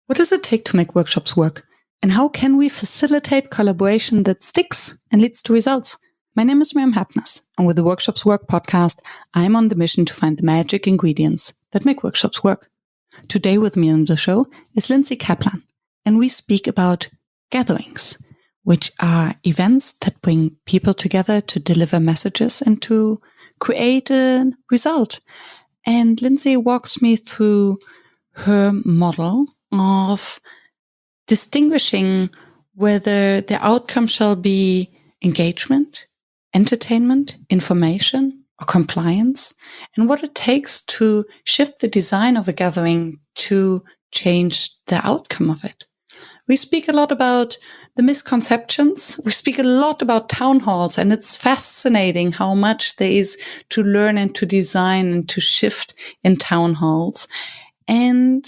What does it take to make workshops work? And how can we facilitate collaboration that sticks and leads to results? My name is Miriam Happness, and with the Workshops Work podcast, I'm on the mission to find the magic ingredients that make workshops work. Today with me on the show is Lindsey Caplan, and we speak about gatherings, which are events that bring people together to deliver messages and to create a result. And Lindsey walks me through her model of distinguishing whether the outcome shall be engagement, entertainment, information, or compliance, and what it takes to shift the design of a gathering to change the outcome of it. We speak a lot about the misconceptions. We speak a lot about town halls, and it's fascinating how much there is to learn and to design and to shift in town halls. And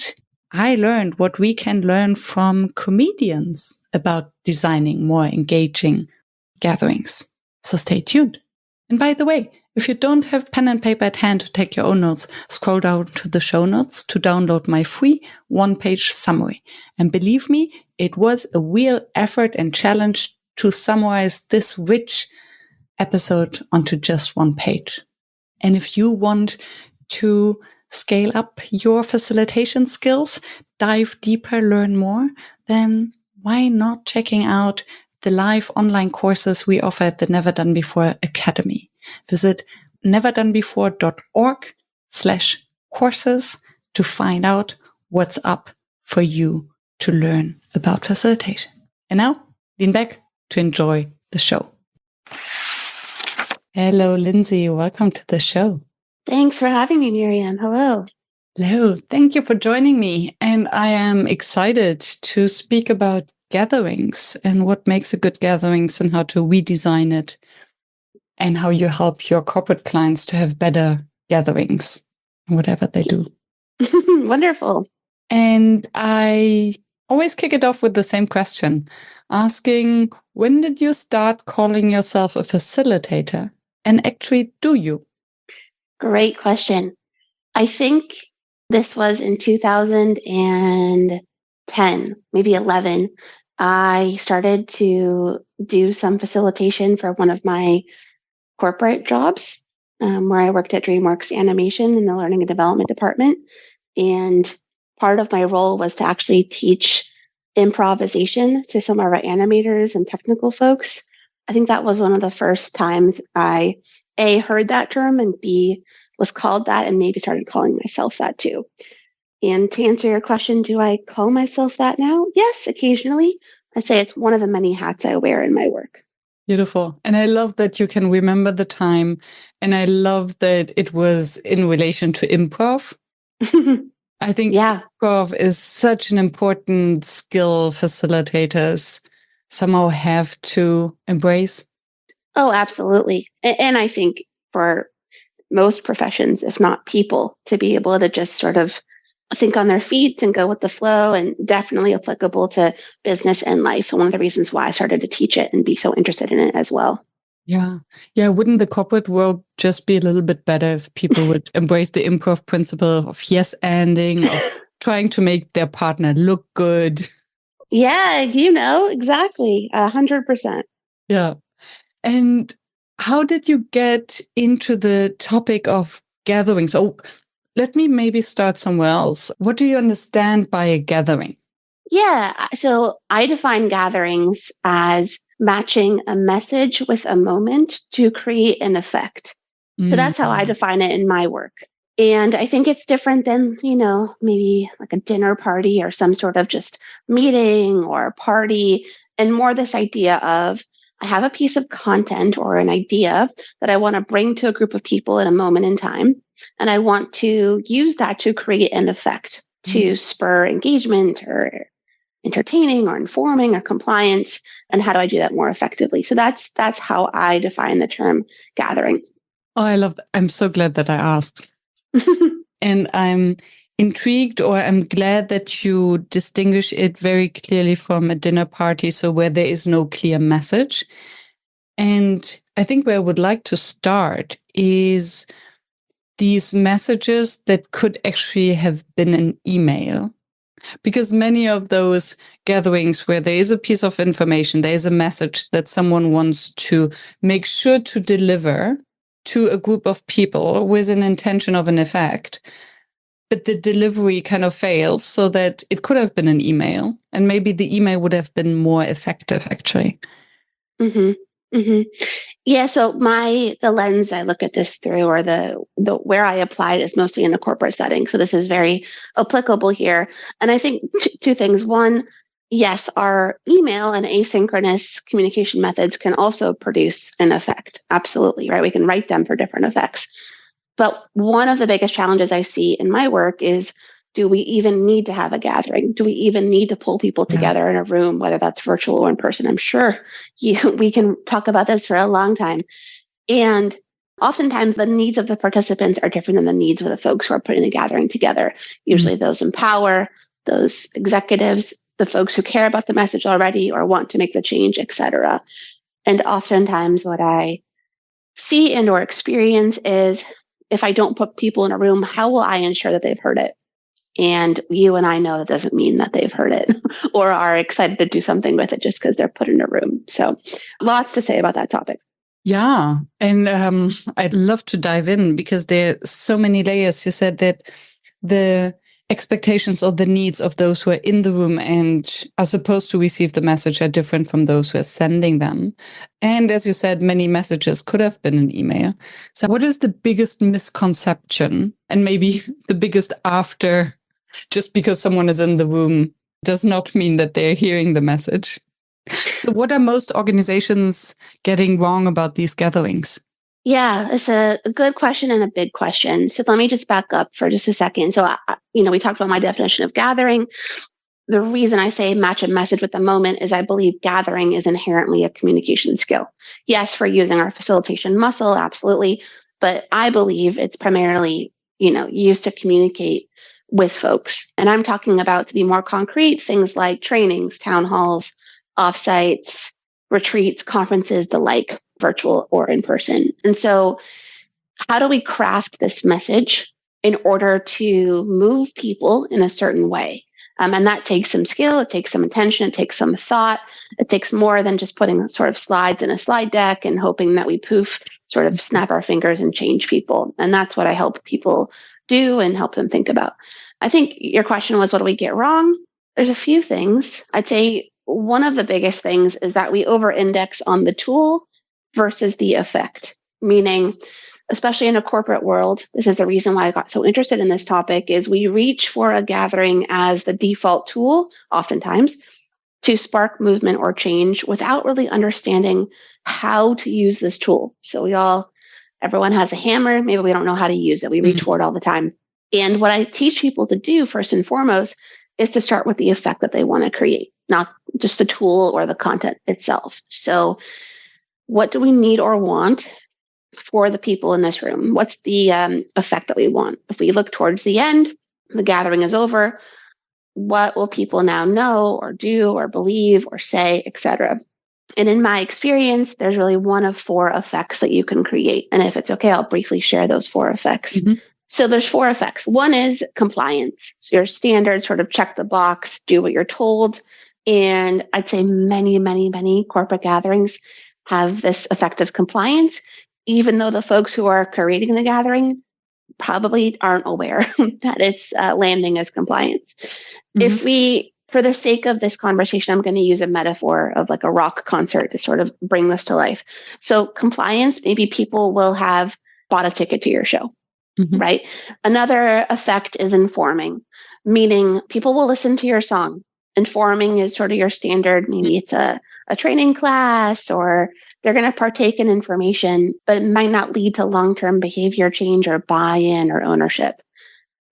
I learned what we can learn from comedians about designing more engaging gatherings. So stay tuned. And by the way, if you don't have pen and paper at hand to take your own notes, scroll down to the show notes to download my free one-page summary. And believe me, it was a real effort and challenge to summarize this rich episode onto just one page. And if you want to scale up your facilitation skills, dive deeper, learn more, then why not checking out the live online courses we offer at the Never Done Before Academy? Visit neverdonebefore.org/courses to find out what's up for you to learn about facilitation. And now, lean back to enjoy the show. Hello, Lindsey. Welcome to the show. Thanks for having me, Miriam. Hello. Hello. Thank you for joining me. And I am excited to speak about gatherings and what makes a good gatherings and how to redesign it and how you help your corporate clients to have better gatherings, whatever they do. Wonderful. And I always kick it off with the same question, asking, when did you start calling yourself a facilitator? And actually, do you? Great question. I think this was in 2010, maybe 11. I started to do some facilitation for one of my corporate jobs where I worked at Dreamworks Animation in the learning and development department. And part of my role was to actually teach improvisation to some of our animators and technical folks. I think that was one of the first times I A, heard that term, and B, was called that, and maybe started calling myself that too. And to answer your question, do I call myself that now? Yes, occasionally. I say it's one of the many hats I wear in my work. Beautiful. And I love that you can remember the time. And I love that it was in relation to improv. I think improv is such an important skill facilitators somehow have to embrace. Oh, absolutely. And I think for most professions, if not people, to be able to just sort of think on their feet and go with the flow, and definitely applicable to business and life. And one of the reasons why I started to teach it and be so interested in it as well. Yeah. Yeah. Wouldn't the corporate world just be a little bit better if people would embrace the improv principle of yes-anding, of trying to make their partner look good? Yeah, exactly. 100%. Yeah. And how did you get into the topic of gatherings? Oh, let me maybe start somewhere else. What do you understand by a gathering? Yeah. So I define gatherings as matching a message with a moment to create an effect. So that's how I define it in my work. And I think it's different than, maybe like a dinner party or some sort of just meeting or party, and more this idea of I have a piece of content or an idea that I want to bring to a group of people in a moment in time. And I want to use that to create an effect to spur engagement or entertaining or informing or compliance. And how do I do that more effectively? So that's how I define the term gathering. Oh, I love that. I'm so glad that I asked. And I'm intrigued, or I'm glad that you distinguish it very clearly from a dinner party, so where there is no clear message. And I think where I would like to start is these messages that could actually have been an email. Because many of those gatherings where there is a piece of information, there is a message that someone wants to make sure to deliver to a group of people with an intention of an effect, but the delivery kind of fails, so that it could have been an email, and maybe the email would have been more effective, actually. Mm-hmm. Mm-hmm. Yeah. So the lens I look at this through, or the where I apply it, is mostly in a corporate setting. So this is very applicable here. And I think two things. One, yes, our email and asynchronous communication methods can also produce an effect. Absolutely, right? We can write them for different effects. But one of the biggest challenges I see in my work is, do we even need to have a gathering? Do we even need to pull people together in a room, whether that's virtual or in person? I'm sure we can talk about this for a long time. And oftentimes the needs of the participants are different than the needs of the folks who are putting the gathering together. Usually those in power, those executives, the folks who care about the message already or want to make the change, etc. And oftentimes what I see and or experience is, if I don't put people in a room, how will I ensure that they've heard it? And you and I know that doesn't mean that they've heard it or are excited to do something with it just because they're put in a room. So lots to say about that topic. Yeah. And I'd love to dive in, because there are so many layers. You said that the expectations or the needs of those who are in the room and are supposed to receive the message are different from those who are sending them. And as you said, many messages could have been an email. So what is the biggest misconception, and maybe the biggest after, just because someone is in the room does not mean that they're hearing the message? So what are most organizations getting wrong about these gatherings? Yeah, it's a good question and a big question. So let me just back up for just a second. So, we talked about my definition of gathering. The reason I say match a message with the moment is I believe gathering is inherently a communication skill. Yes, for using our facilitation muscle, absolutely. But I believe it's primarily, used to communicate with folks. And I'm talking about, to be more concrete, things like trainings, town halls, offsites, retreats, conferences, the like, virtual or in person. And so how do we craft this message in order to move people in a certain way? And that takes some skill, it takes some attention, it takes some thought. It takes more than just putting sort of slides in a slide deck and hoping that we sort of snap our fingers and change people. And that's what I help people do and help them think about. I think your question was, what do we get wrong? There's a few things. I'd say one of the biggest things is that we over-index on the tool versus the effect, meaning, especially in a corporate world, this is the reason why I got so interested in this topic, is we reach for a gathering as the default tool, oftentimes, to spark movement or change without really understanding how to use this tool. So everyone has a hammer, maybe we don't know how to use it. We reach for it all the time. And what I teach people to do first and foremost is to start with the effect that they want to create, not just the tool or the content itself. So what do we need or want for the people in this room? What's the effect that we want? If we look towards the end, the gathering is over, what will people now know or do or believe or say, etc.? And in my experience, there's really one of four effects that you can create. And if it's okay, I'll briefly share those four effects. So there's four effects. One is compliance. So your standard sort of check the box, do what you're told. And I'd say many, many, many corporate gatherings have this effect of compliance, even though the folks who are creating the gathering probably aren't aware that it's landing as compliance. If we, for the sake of this conversation, I'm going to use a metaphor of like a rock concert to sort of bring this to life. So compliance, maybe people will have bought a ticket to your show, right? Another effect is informing, meaning people will listen to your song. Informing is sort of your standard, maybe it's a training class, or they're going to partake in information, but it might not lead to long-term behavior change or buy-in or ownership.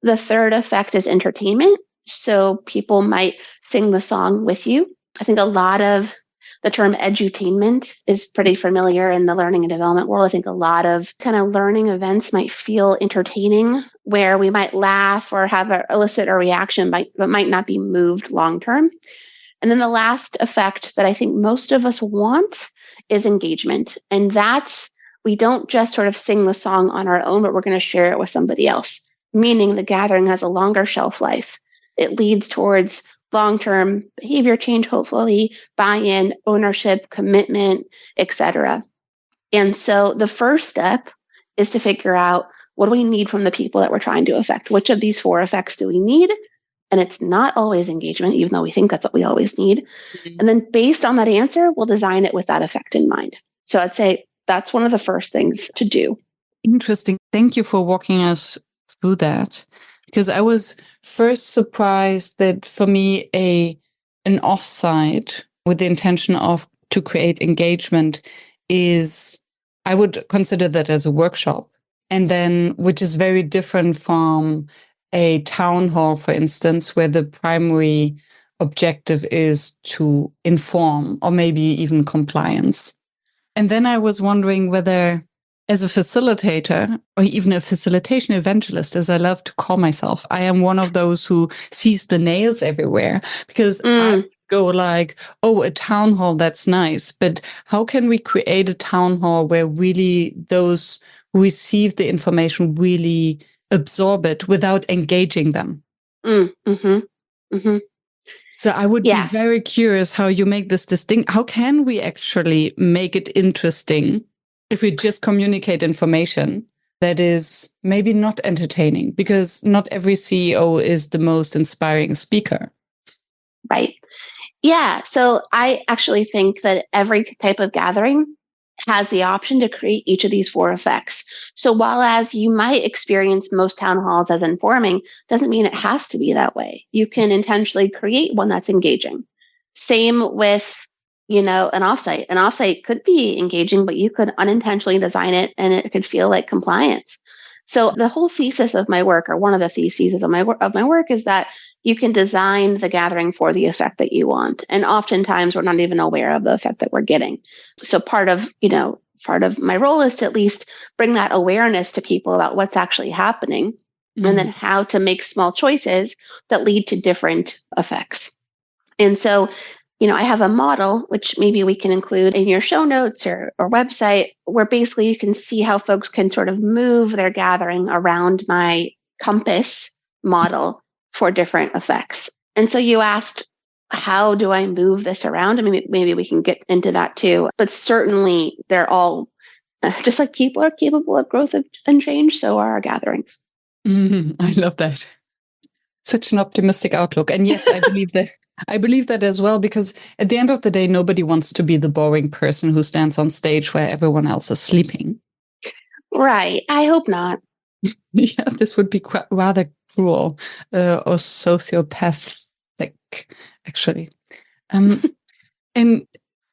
The third effect is entertainment. So people might sing the song with you. I think a lot of the term edutainment is pretty familiar in the learning and development world. I think a lot of kind of learning events might feel entertaining, where we might laugh or have elicit a reaction, but might not be moved long-term. And then the last effect that I think most of us want is engagement. And that's we don't just sort of sing the song on our own, but we're going to share it with somebody else, meaning the gathering has a longer shelf life. It leads towards long-term behavior change, hopefully, buy-in, ownership, commitment, etc. And so the first step is to figure out, what do we need from the people that we're trying to affect? Which of these 4 effects do we need? And it's not always engagement, even though we think that's what we always need. And then based on that answer, we'll design it with that effect in mind. So I'd say that's one of the first things to do. Interesting. Thank you for walking us through that, because I was first surprised that for me, an offsite with the intention of to create engagement is, I would consider that as a workshop. And then, which is very different from a town hall, for instance, where the primary objective is to inform or maybe even compliance. And then I was wondering whether, as a facilitator or even a facilitation evangelist, as I love to call myself, I am one of those who sees the nails everywhere, because I go like, oh, a town hall, that's nice. But how can we create a town hall where really those who receive the information really absorb it without engaging them? So I would be very curious how you make this distinct. How can we actually make it interesting if we just communicate information that is maybe not entertaining? Because not every CEO is the most inspiring speaker. Right. Yeah. So I actually think that every type of gathering has the option to create each of these 4 effects. So while as you might experience most town halls as informing, doesn't mean it has to be that way. You can intentionally create one that's engaging. Same with, an offsite. An offsite could be engaging, but you could unintentionally design it and it could feel like compliance. So the whole thesis of my work, or one of the theses of my work, is that you can design the gathering for the effect that you want. And oftentimes we're not even aware of the effect that we're getting. So part of my role is to at least bring that awareness to people about what's actually happening, and then how to make small choices that lead to different effects. And so, I have a model, which maybe we can include in your show notes or website, where basically you can see how folks can sort of move their gathering around my compass model for different effects. And so you asked, how do I move this around? I mean, maybe we can get into that too. But certainly they're all, just like people are capable of growth and change, so are our gatherings. I love that. Such an optimistic outlook. And yes, I believe that. I believe that as well, because at the end of the day, nobody wants to be the boring person who stands on stage where everyone else is sleeping. Right. I hope not. Yeah, this would be rather cruel or sociopathic, actually. And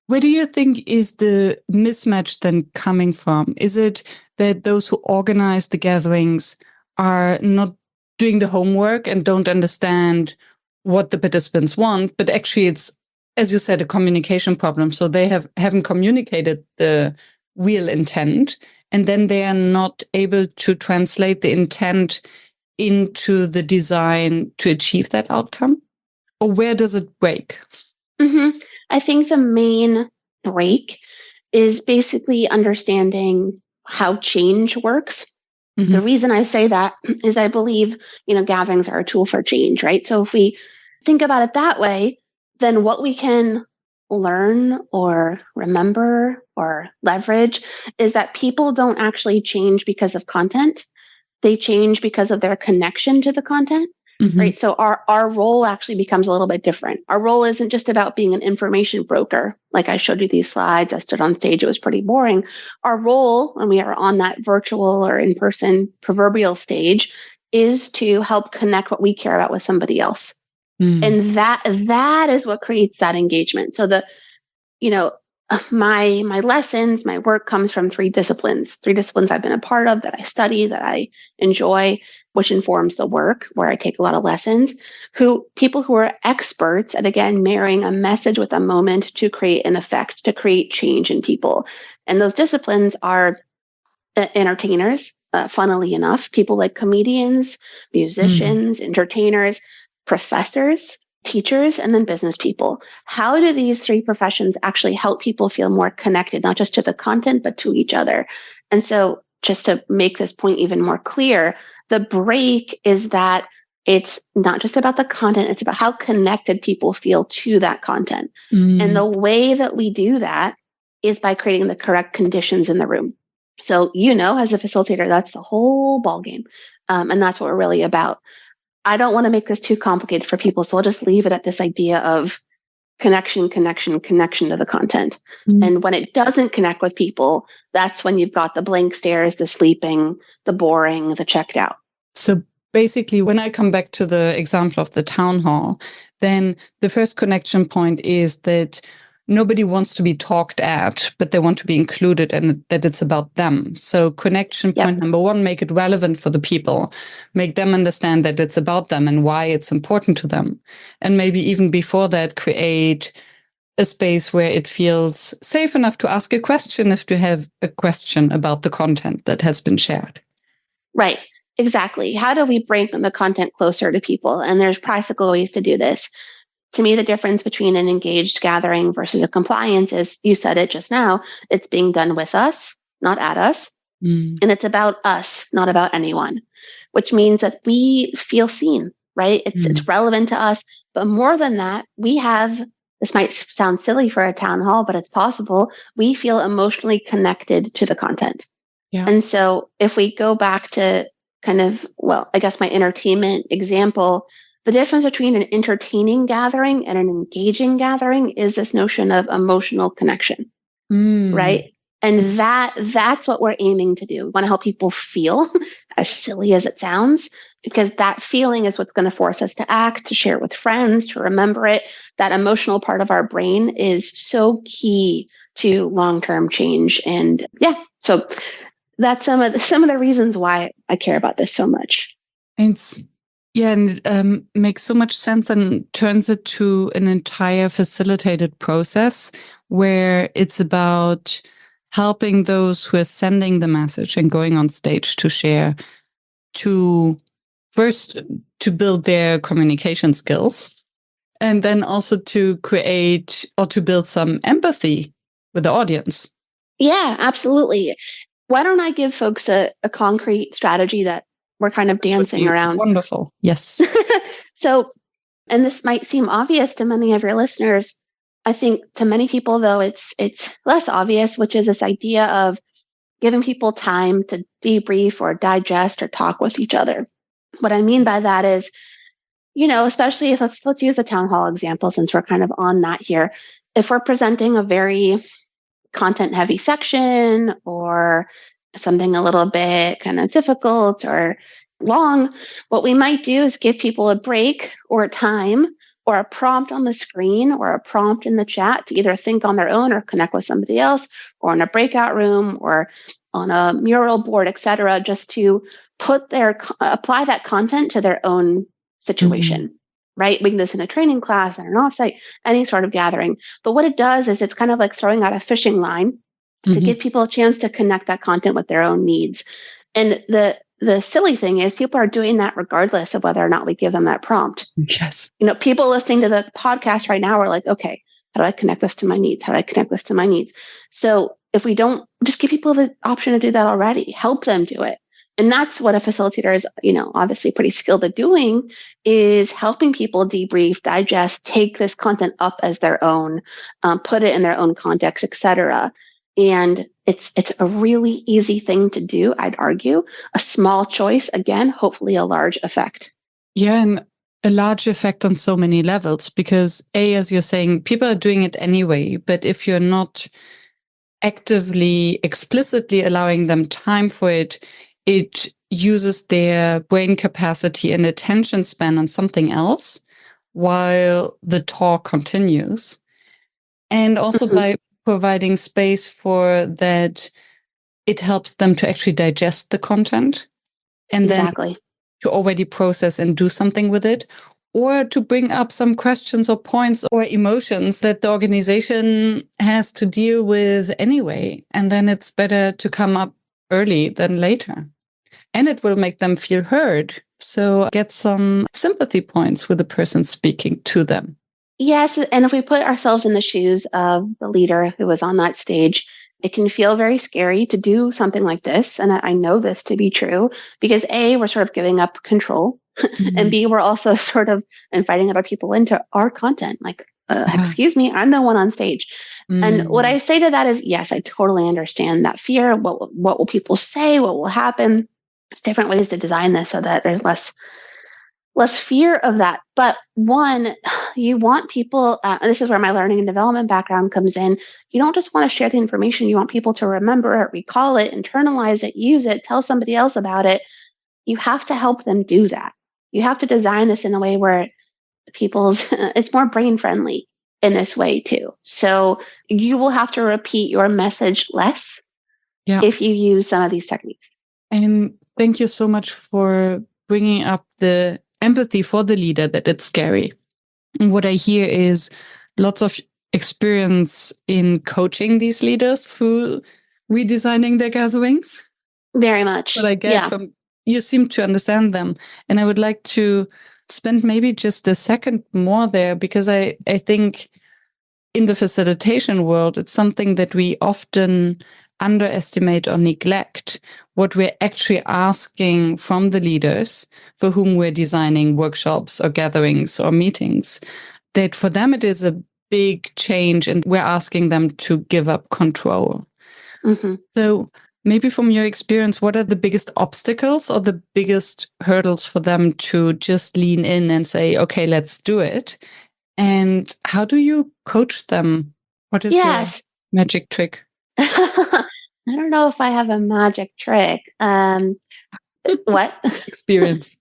where do you think is the mismatch then coming from? Is it that those who organize the gatherings are not doing the homework and don't understand what the participants want, but actually it's, as you said, a communication problem. So they haven't communicated the real intent, and then they are not able to translate the intent into the design to achieve that outcome? Or where does it break? I think the main break is basically understanding how change works. The reason I say that is I believe, gatherings are a tool for change, right? So if we think about it that way, then what we can learn or remember or leverage is that people don't actually change because of content. They change because of their connection to the content. Right. So our role actually becomes a little bit different. Our role isn't just about being an information broker. Like I showed you these slides, I stood on stage, it was pretty boring. Our role, when we are on that virtual or in-person proverbial stage, is to help connect what we care about with somebody else. And that is what creates that engagement. So my lessons, my work comes from 3 disciplines I've been a part of, that I study, that I enjoy, which informs the work, where I take a lot of lessons, people who are experts at, again, marrying a message with a moment to create an effect, to create change in people. And those disciplines are entertainers, funnily enough, people like comedians, musicians, entertainers, professors, teachers, and then business people. How do these 3 professions actually help people feel more connected, not just to the content, but to each other? And so just to make this point even more clear, the break is that it's not just about the content, it's about how connected people feel to that content. And the way that we do that is by creating the correct conditions in the room. So, as a facilitator, that's the whole ballgame. And that's what we're really about. I don't want to make this too complicated for people, so I'll just leave it at this idea of connection to the content. And when it doesn't connect with people, that's when you've got the blank stares, the sleeping, the boring, the checked out. So basically, when I come back to the example of the town hall, then the first connection point is that nobody wants to be talked at, but they want to be included and that it's about them. So connection point number one, make it relevant for the people, make them understand that it's about them and why it's important to them. And maybe even before that, create a space where it feels safe enough to ask a question if you have a question about the content that has been shared. Right. Exactly. How do we bring the content closer to people? And there's practical ways to do this. To me, the difference between an engaged gathering versus a compliance is, you said it just now, it's being done with us, not at us. And it's about us, not about anyone, which means that we feel seen, right? It's relevant to us. But more than that, this might sound silly for a town hall, but it's possible. We feel emotionally connected to the content. Yeah. And so if we go back to I guess my entertainment example, the difference between an entertaining gathering and an engaging gathering is this notion of emotional connection, right? And that's what we're aiming to do. We want to help people feel, as silly as it sounds, because that feeling is what's going to force us to act, to share it with friends, to remember it. That emotional part of our brain is so key to long-term change. And so that's some of the reasons why I care about this so much. And makes so much sense and turns it to an entire facilitated process where it's about helping those who are sending the message and going on stage to share, to first to build their communication skills, and then also to create or to build some empathy with the audience. Yeah, absolutely. Why don't I give folks a concrete strategy that we're kind of dancing around? Wonderful. Yes. So, and this might seem obvious to many of your listeners. I think to many people, though, it's less obvious, which is this idea of giving people time to debrief or digest or talk with each other. What I mean by that is, especially if let's use the town hall example, since we're kind of on that here. If we're presenting a very content heavy section or something a little bit kind of difficult or long, what we might do is give people a break or a time or a prompt on the screen or a prompt in the chat to either think on their own or connect with somebody else, or in a breakout room or on a mural board, etc., just to apply that content to their own situation. Right? We can do this in a training class, in an offsite, any sort of gathering. But what it does is it's kind of like throwing out a fishing line to give people a chance to connect that content with their own needs. And the silly thing is people are doing that regardless of whether or not we give them that prompt. Yes. People listening to the podcast right now are like, okay, how do I connect this to my needs? How do I connect this to my needs? So if we don't just give people the option to do that already, help them do it. And that's what a facilitator is, obviously pretty skilled at doing, is helping people debrief, digest, take this content up as their own, put it in their own context, etc. And it's a really easy thing to do, I'd argue. A small choice, again, hopefully a large effect. Yeah, and a large effect on so many levels, because as you're saying, people are doing it anyway, but if you're not actively, explicitly allowing them time for it, it uses their brain capacity and attention span on something else while the talk continues. And also by providing space for that, it helps them to actually digest the content and then to already process and do something with it, or to bring up some questions or points or emotions that the organization has to deal with anyway. And then it's better to come up early than later. And it will make them feel heard. So get some sympathy points with the person speaking to them. Yes. And if we put ourselves in the shoes of the leader who was on that stage, It can feel very scary to do something like this. And I know this to be true because A, we're sort of giving up control. And B, we're also sort of inviting other people into our content. Like, excuse me, I'm the one on stage. And what I say to that is, yes, I totally understand that fear. What will people say? What will happen? There's different ways to design this so that there's less fear of that. But one, you want people, this is where my learning and development background comes in. You don't just want to share the information. You want people to remember it, recall it, internalize it, use it, tell somebody else about it. You have to help them do that. You have to design this in a way where it's more brain friendly in this way too. So you will have to repeat your message less if you use some of these techniques. And thank you so much for bringing up the empathy for the leader, that it's scary. And what I hear is lots of experience in coaching these leaders through redesigning their gatherings. Very much. What I get from you seem to understand them. And I would like to spend maybe just a second more there, because I think in the facilitation world, it's something that we often underestimate or neglect, what we're actually asking from the leaders for whom we're designing workshops or gatherings or meetings, that for them it is a big change and we're asking them to give up control. So maybe from your experience, what are the biggest obstacles or the biggest hurdles for them to just lean in and say, okay, let's do it? And how do you coach them? What is your magic trick? I don't know if I have a magic trick. What? Experience.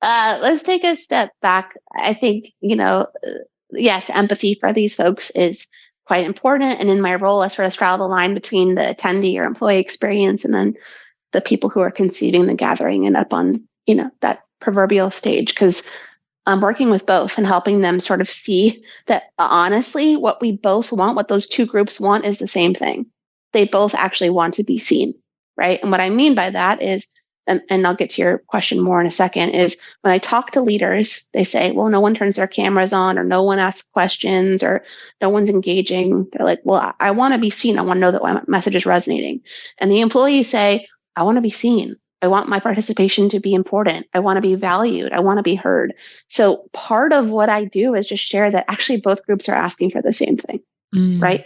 Let's take a step back. I think, yes, empathy for these folks is quite important. And in my role, I sort of straddle the line between the attendee or employee experience and then the people who are conceiving the gathering and up on, that proverbial stage. Because I'm working with both and helping them sort of see that honestly, what we both want, what those two groups want, is the same thing. They both actually want to be seen, right? And what I mean by that is, and I'll get to your question more in a second, is when I talk to leaders, they say, well, no one turns their cameras on, or no one asks questions, or no one's engaging. They're like, well, I want to be seen. I want to know that my message is resonating. And the employees say, I want to be seen. I want my participation to be important. I want to be valued. I want to be heard. So part of what I do is just share that actually both groups are asking for the same thing, right?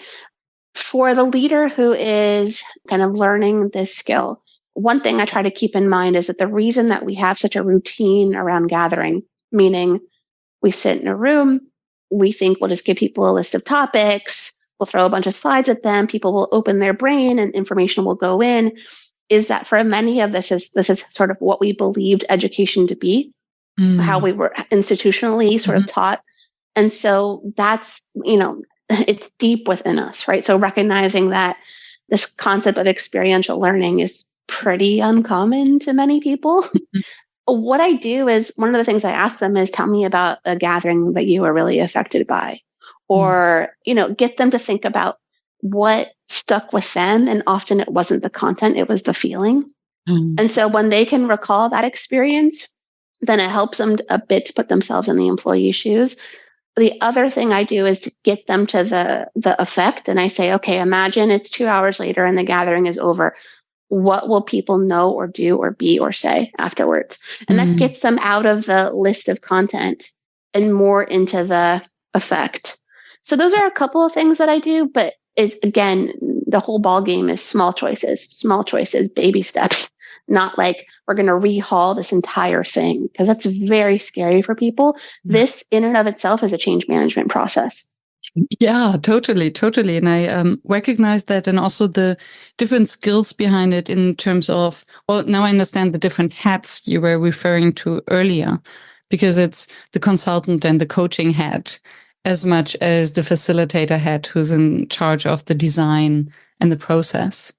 For the leader who is kind of learning this skill, one thing I try to keep in mind is that the reason that we have such a routine around gathering, meaning we sit in a room, we think we'll just give people a list of topics, we'll throw a bunch of slides at them, people will open their brain and information will go in, is that for many of this is sort of what we believed education to be, how we were institutionally sort of taught. And so that's, it's deep within us, right? So recognizing that this concept of experiential learning is pretty uncommon to many people. What I do is, one of the things I ask them is, tell me about a gathering that you were really affected by, or, get them to think about what stuck with them. And often it wasn't the content, it was the feeling. And so when they can recall that experience, then it helps them a bit to put themselves in the employee's shoes. The other thing I do is to get them to the effect. And I say, okay, imagine it's 2 hours later and the gathering is over. What will people know or do or be or say afterwards? And that gets them out of the list of content and more into the effect. So those are a couple of things that I do, but again, the whole ball game is small choices, baby steps, not like we're going to rehaul this entire thing, because that's very scary for people. This in and of itself is a change management process. Yeah, totally. And I recognize that, and also the different skills behind it in terms of, well, now I understand the different hats you were referring to earlier, because it's the consultant and the coaching hat as much as the facilitator hat who's in charge of the design and the process.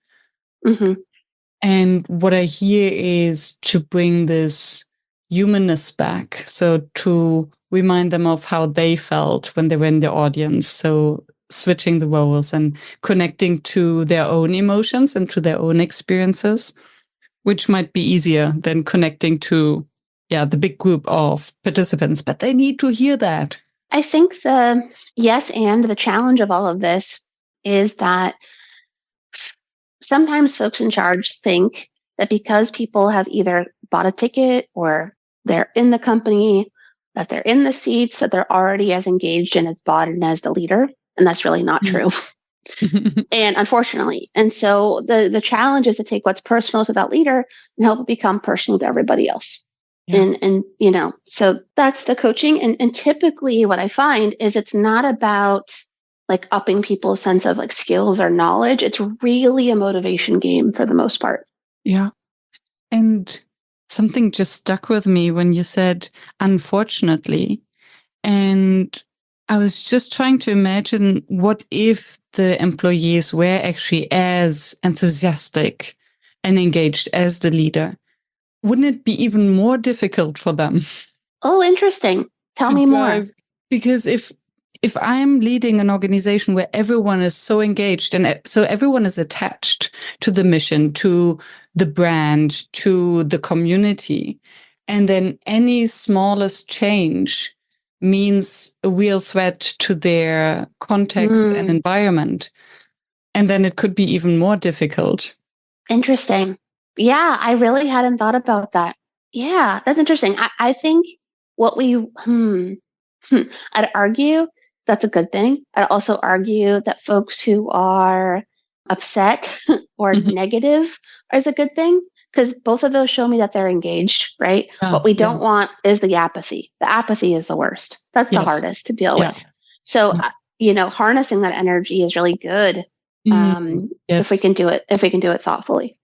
And what I hear is to bring this humanness back. So to remind them of how they felt when they were in the audience. So switching the roles and connecting to their own emotions and to their own experiences, which might be easier than connecting to, the big group of participants. But they need to hear that. I think the challenge of all of this is that sometimes folks in charge think that because people have either bought a ticket or they're in the company, that they're in the seats, that they're already as engaged and as bought in as the leader. And that's really not true. And unfortunately, and so the challenge is to take what's personal to that leader and help it become personal to everybody else. Yeah. And so that's the coaching. And typically what I find is it's not about like upping people's sense of like skills or knowledge. It's really a motivation game for the most part. Yeah. And something just stuck with me when you said, unfortunately, and I was just trying to imagine what if the employees were actually as enthusiastic and engaged as the leader? Wouldn't it be even more difficult for them? Oh, interesting. Tell me more. Because if I'm leading an organization where everyone is so engaged and so everyone is attached to the mission, to the brand, to the community, and then any smallest change means a real threat to their context and environment. And then it could be even more difficult. Interesting. Yeah, I really hadn't thought about that. Yeah, that's interesting. I think what I'd argue that's a good thing. I'd also argue that folks who are upset or negative is a good thing, because both of those show me that they're engaged, right? What we don't want is the apathy. The apathy is the worst. That's the hardest to deal with. So, harnessing that energy is really good. If we can do it thoughtfully.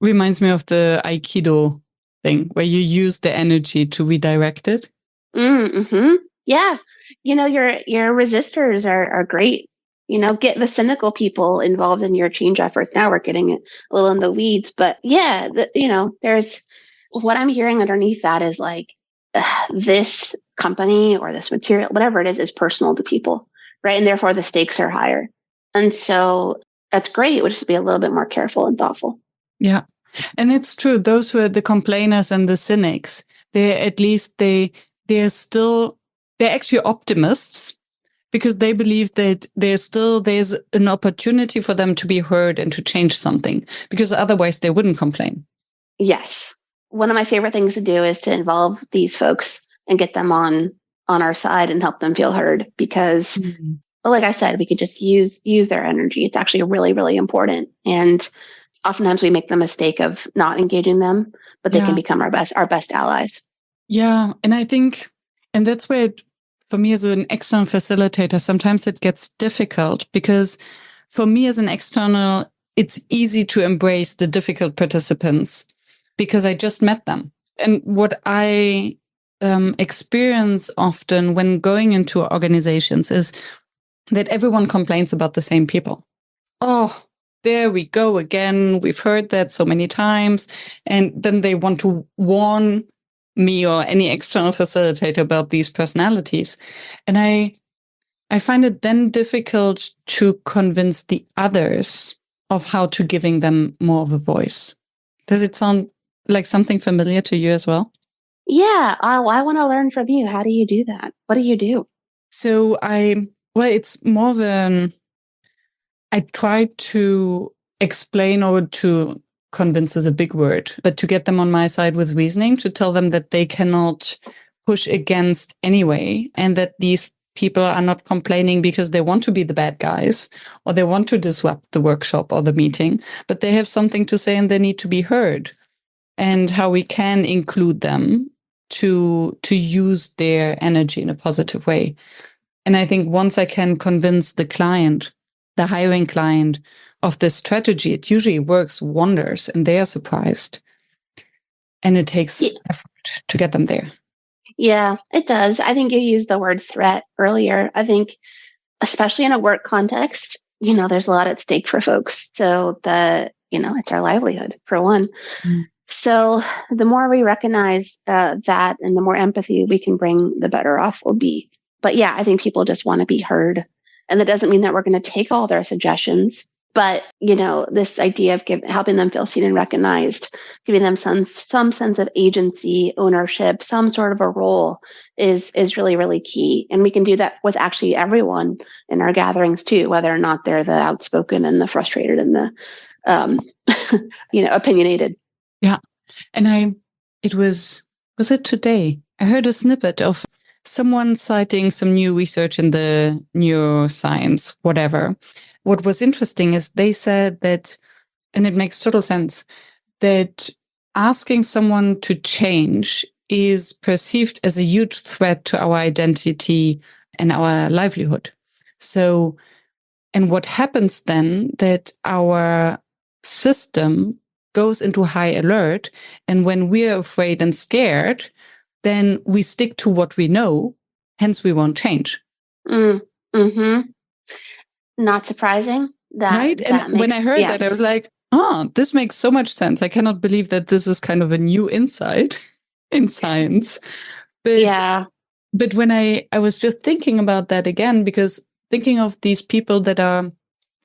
Reminds me of the Aikido thing where you use the energy to redirect it. Mm-hmm. Yeah. Your resistors are great. Get the cynical people involved in your change efforts. Now we're getting a little in the weeds, but yeah, there's what I'm hearing underneath that is like this company or this material, whatever it is personal to people, right? And therefore the stakes are higher. And so that's great. We'll just be a little bit more careful and thoughtful. Yeah. And it's true. Those who are the complainers and the cynics, they're actually optimists, because they believe that there's an opportunity for them to be heard and to change something, because otherwise they wouldn't complain. Yes. One of my favorite things to do is to involve these folks and get them on our side and help them feel heard, because like I said, we could just use their energy. It's actually really, really important. And oftentimes we make the mistake of not engaging them, but they can become our best allies. Yeah. And I think, and that's where for me as an external facilitator, sometimes it gets difficult, because for me as an external, it's easy to embrace the difficult participants because I just met them. And what I experience often when going into organizations is that everyone complains about the same people. Oh, there we go again. We've heard that so many times. And then they want to warn me or any external facilitator about these personalities. And I find it then difficult to convince the others of how to giving them more of a voice. Does it sound like something familiar to you as well? Yeah. I want to learn from you. How do you do that? What do you do? So it's more of I try to explain, or to convince is a big word, but to get them on my side with reasoning, to tell them that they cannot push against anyway, and that these people are not complaining because they want to be the bad guys or they want to disrupt the workshop or the meeting, but they have something to say and they need to be heard, and how we can include them to use their energy in a positive way. And I think once I can convince the client, the hiring client, of this strategy, it usually works wonders and they are surprised. And it takes effort to get them there. Yeah, it does. I think you used the word threat earlier. I think, especially in a work context, there's a lot at stake for folks. So it's our livelihood, for one. So the more we recognize that and the more empathy we can bring, the better off we'll be. But yeah, I think people just want to be heard. And that doesn't mean that we're going to take all their suggestions. But, this idea of helping them feel seen and recognized, giving them some sense of agency, ownership, some sort of a role is really, really key. And we can do that with actually everyone in our gatherings too, whether or not they're the outspoken and the frustrated and the, opinionated. Yeah. And was it today? I heard a snippet of someone citing some new research in the neuroscience, whatever. What was interesting is they said that, and it makes total sense, that asking someone to change is perceived as a huge threat to our identity and our livelihood. So, and what happens then that our system goes into high alert. And when we're afraid and scared, then we stick to what we know. Hence, we won't change. Mm-hmm. Not surprising. Right? And when I heard that, I was like, this makes so much sense. I cannot believe that this is kind of a new insight in science. But when I was just thinking about that again, because thinking of these people that are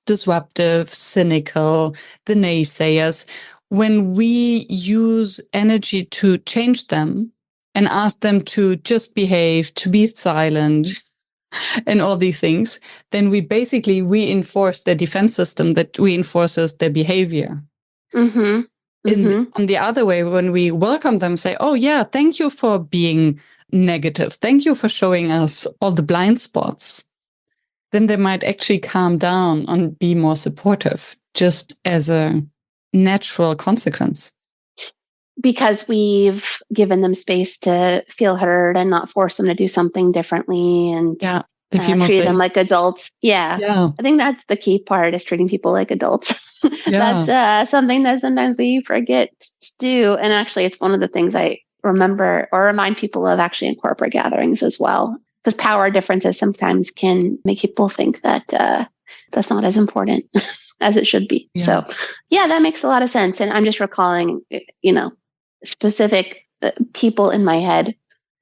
disruptive, cynical, the naysayers, when we use energy to change them and ask them to just behave, to be silent, and all these things, then we basically reinforce their defense system that reinforces their behavior. Mm-hmm. Mm-hmm. On the other way, when we welcome them, say, oh, yeah, thank you for being negative. Thank you for showing us all the blind spots. Then they might actually calm down and be more supportive, just as a natural consequence. Because we've given them space to feel heard and not force them to do something differently and treat them like adults. Yeah. I think that's the key part, is treating people like adults. That's something that sometimes we forget to do. And actually, it's one of the things I remember or remind people of actually in corporate gatherings as well. Because power differences sometimes can make people think that that's not as important as it should be. Yeah. So, that makes a lot of sense. And I'm just recalling, specific people in my head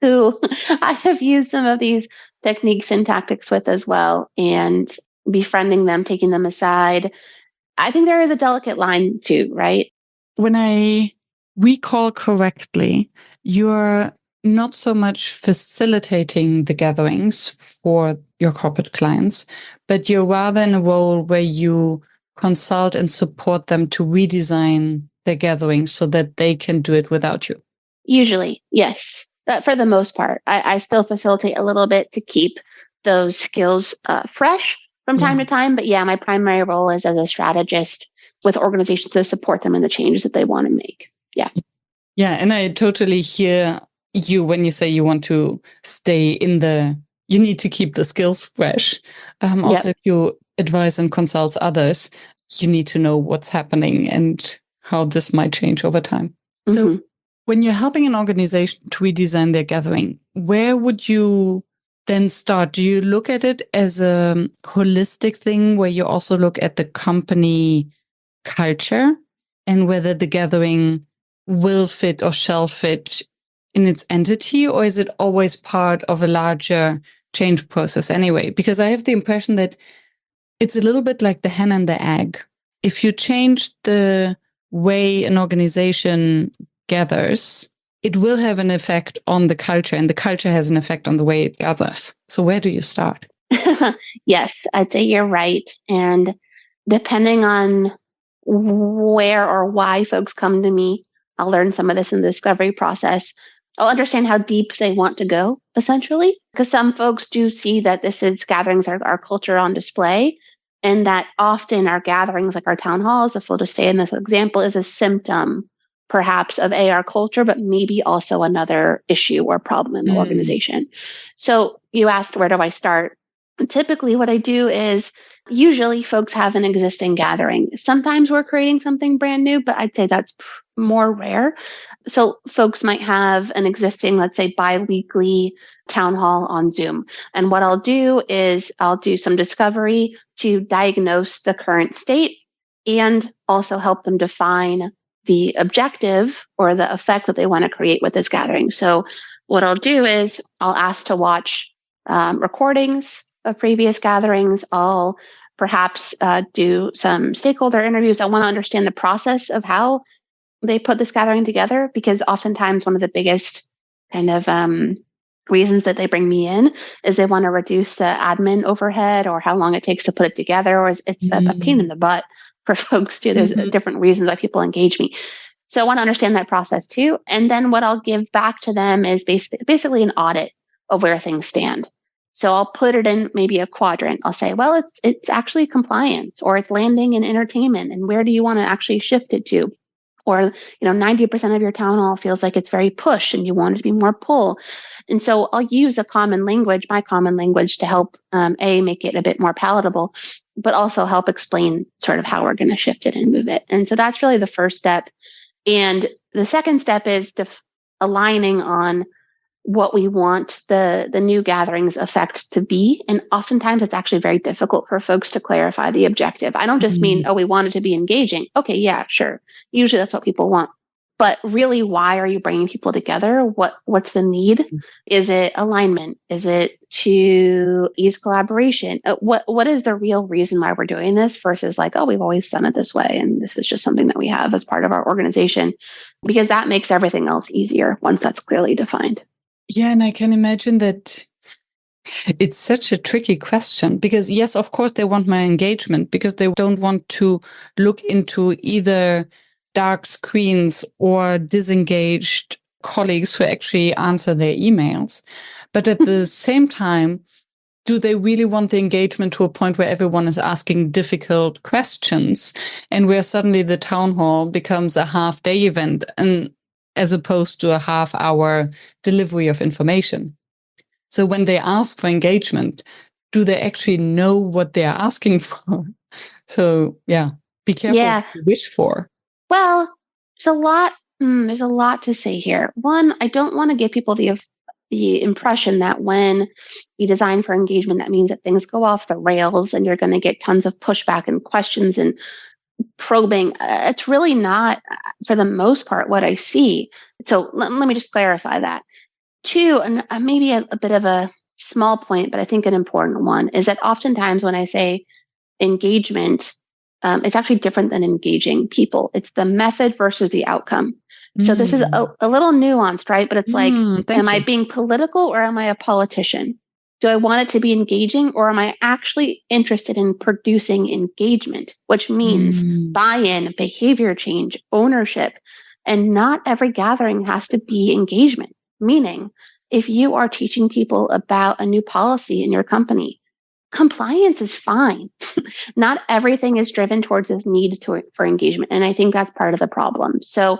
who I have used some of these techniques and tactics with as well, and befriending them, taking them aside. I think there is a delicate line too, right? When I recall correctly, you're not so much facilitating the gatherings for your corporate clients, but you're rather in a role where you consult and support them to redesign their gatherings so that they can do it without you. Usually, yes. But for the most part, I still facilitate a little bit to keep those skills fresh from time to time. But my primary role is as a strategist with organizations to support them in the changes that they want to make. Yeah. Yeah. And I totally hear you when you say you want to stay you need to keep the skills fresh. Also, if you advise and consult others, you need to know what's happening and how this might change over time. So when you're helping an organization to redesign their gathering, where would you then start? Do you look at it as a holistic thing where you also look at the company culture and whether the gathering will fit or shall fit in its entity, or is it always part of a larger change process anyway? Because I have the impression that it's a little bit like the hen and the egg. If you change the way an organization gathers, it will have an effect on the culture, and the culture has an effect on the way it gathers. So where do you start? Yes, I'd say you're right. And depending on where or why folks come to me, I'll learn some of this in the discovery process. I'll understand how deep they want to go, essentially, because some folks do see that gatherings are our culture on display, and that often our gatherings, like our town halls, if we'll just say in this example, is a symptom perhaps of our culture, but maybe also another issue or problem in the organization. So you asked, where do I start? Typically, what I do is usually folks have an existing gathering. Sometimes we're creating something brand new, but I'd say that's more rare. So folks might have an existing, let's say, bi-weekly town hall on Zoom. And what I'll do is I'll do some discovery to diagnose the current state and also help them define the objective or the effect that they want to create with this gathering. So what I'll do is I'll ask to watch recordings of previous gatherings. I'll perhaps do some stakeholder interviews. I want to understand the process of how they put this gathering together, because oftentimes one of the biggest kind of reasons that they bring me in is they want to reduce the admin overhead or how long it takes to put it together, or it's a pain in the butt for folks too. There's different reasons why people engage me. So I want to understand that process too. And then what I'll give back to them is basically an audit of where things stand. So I'll put it in maybe a quadrant. I'll say, well, it's actually compliance, or it's landing in entertainment, and where do you want to actually shift it to? Or 90% of your town hall feels like it's very push and you want it to be more pull. And so I'll use my common language, to help make it a bit more palatable, but also help explain sort of how we're going to shift it and move it. And so that's really the first step. And the second step is aligning on what we want the new gatherings effect to be. And oftentimes it's actually very difficult for folks to clarify the objective. I don't just mean, we want it to be engaging. Okay, yeah, sure. Usually that's what people want. But really, why are you bringing people together? What's the need? Is it alignment? Is it to ease collaboration? What is the real reason why we're doing this versus like, we've always done it this way, and this is just something that we have as part of our organization? Because that makes everything else easier once that's clearly defined. Yeah, and I can imagine that it's such a tricky question because, yes, of course, they want my engagement because they don't want to look into either dark screens or disengaged colleagues who actually answer their emails. But at the same time, do they really want the engagement to a point where everyone is asking difficult questions and where suddenly the town hall becomes a half-day event and as opposed to a half-hour delivery of information? So when they ask for engagement, do they actually know what they're asking for? So yeah, be careful what you wish for. Well, there's a lot to say here. One, I don't want to give people the impression that when you design for engagement, that means that things go off the rails and you're going to get tons of pushback and questions and probing. It's really not, for the most part, what I see. So let me just clarify that. Two, and maybe a bit of a small point, but I think an important one, is that oftentimes when I say engagement, it's actually different than engaging people. It's the method versus the outcome. So this is a little nuanced, right? But it's like, am I being political or am I a politician? Do I want it to be engaging, or am I actually interested in producing engagement, which means buy-in, behavior change, ownership? And not every gathering has to be engagement. Meaning, if you are teaching people about a new policy in your company, compliance is fine. Not everything is driven towards this need for engagement. And I think that's part of the problem. So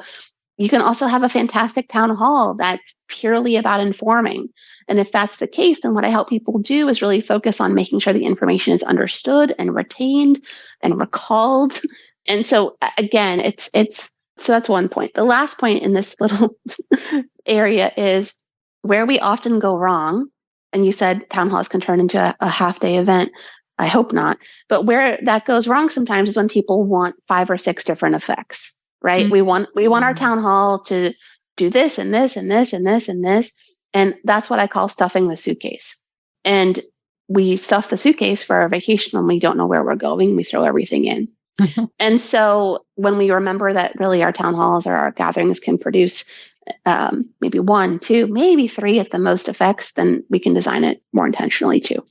you can also have a fantastic town hall that's purely about informing. And if that's the case, then what I help people do is really focus on making sure the information is understood and retained and recalled. And so again, so that's one point. The last point in this little area is where we often go wrong. And you said town halls can turn into a half-day event. I hope not. But where that goes wrong sometimes is when people want 5 or 6 different effects, right? We want our town hall to do this and this and this and this and this. And that's what I call stuffing the suitcase. And we stuff the suitcase for our vacation when we don't know where we're going. We throw everything in. And so when we remember that really our town halls or our gatherings can produce maybe 1, 2, maybe 3 at the most effects, then we can design it more intentionally too.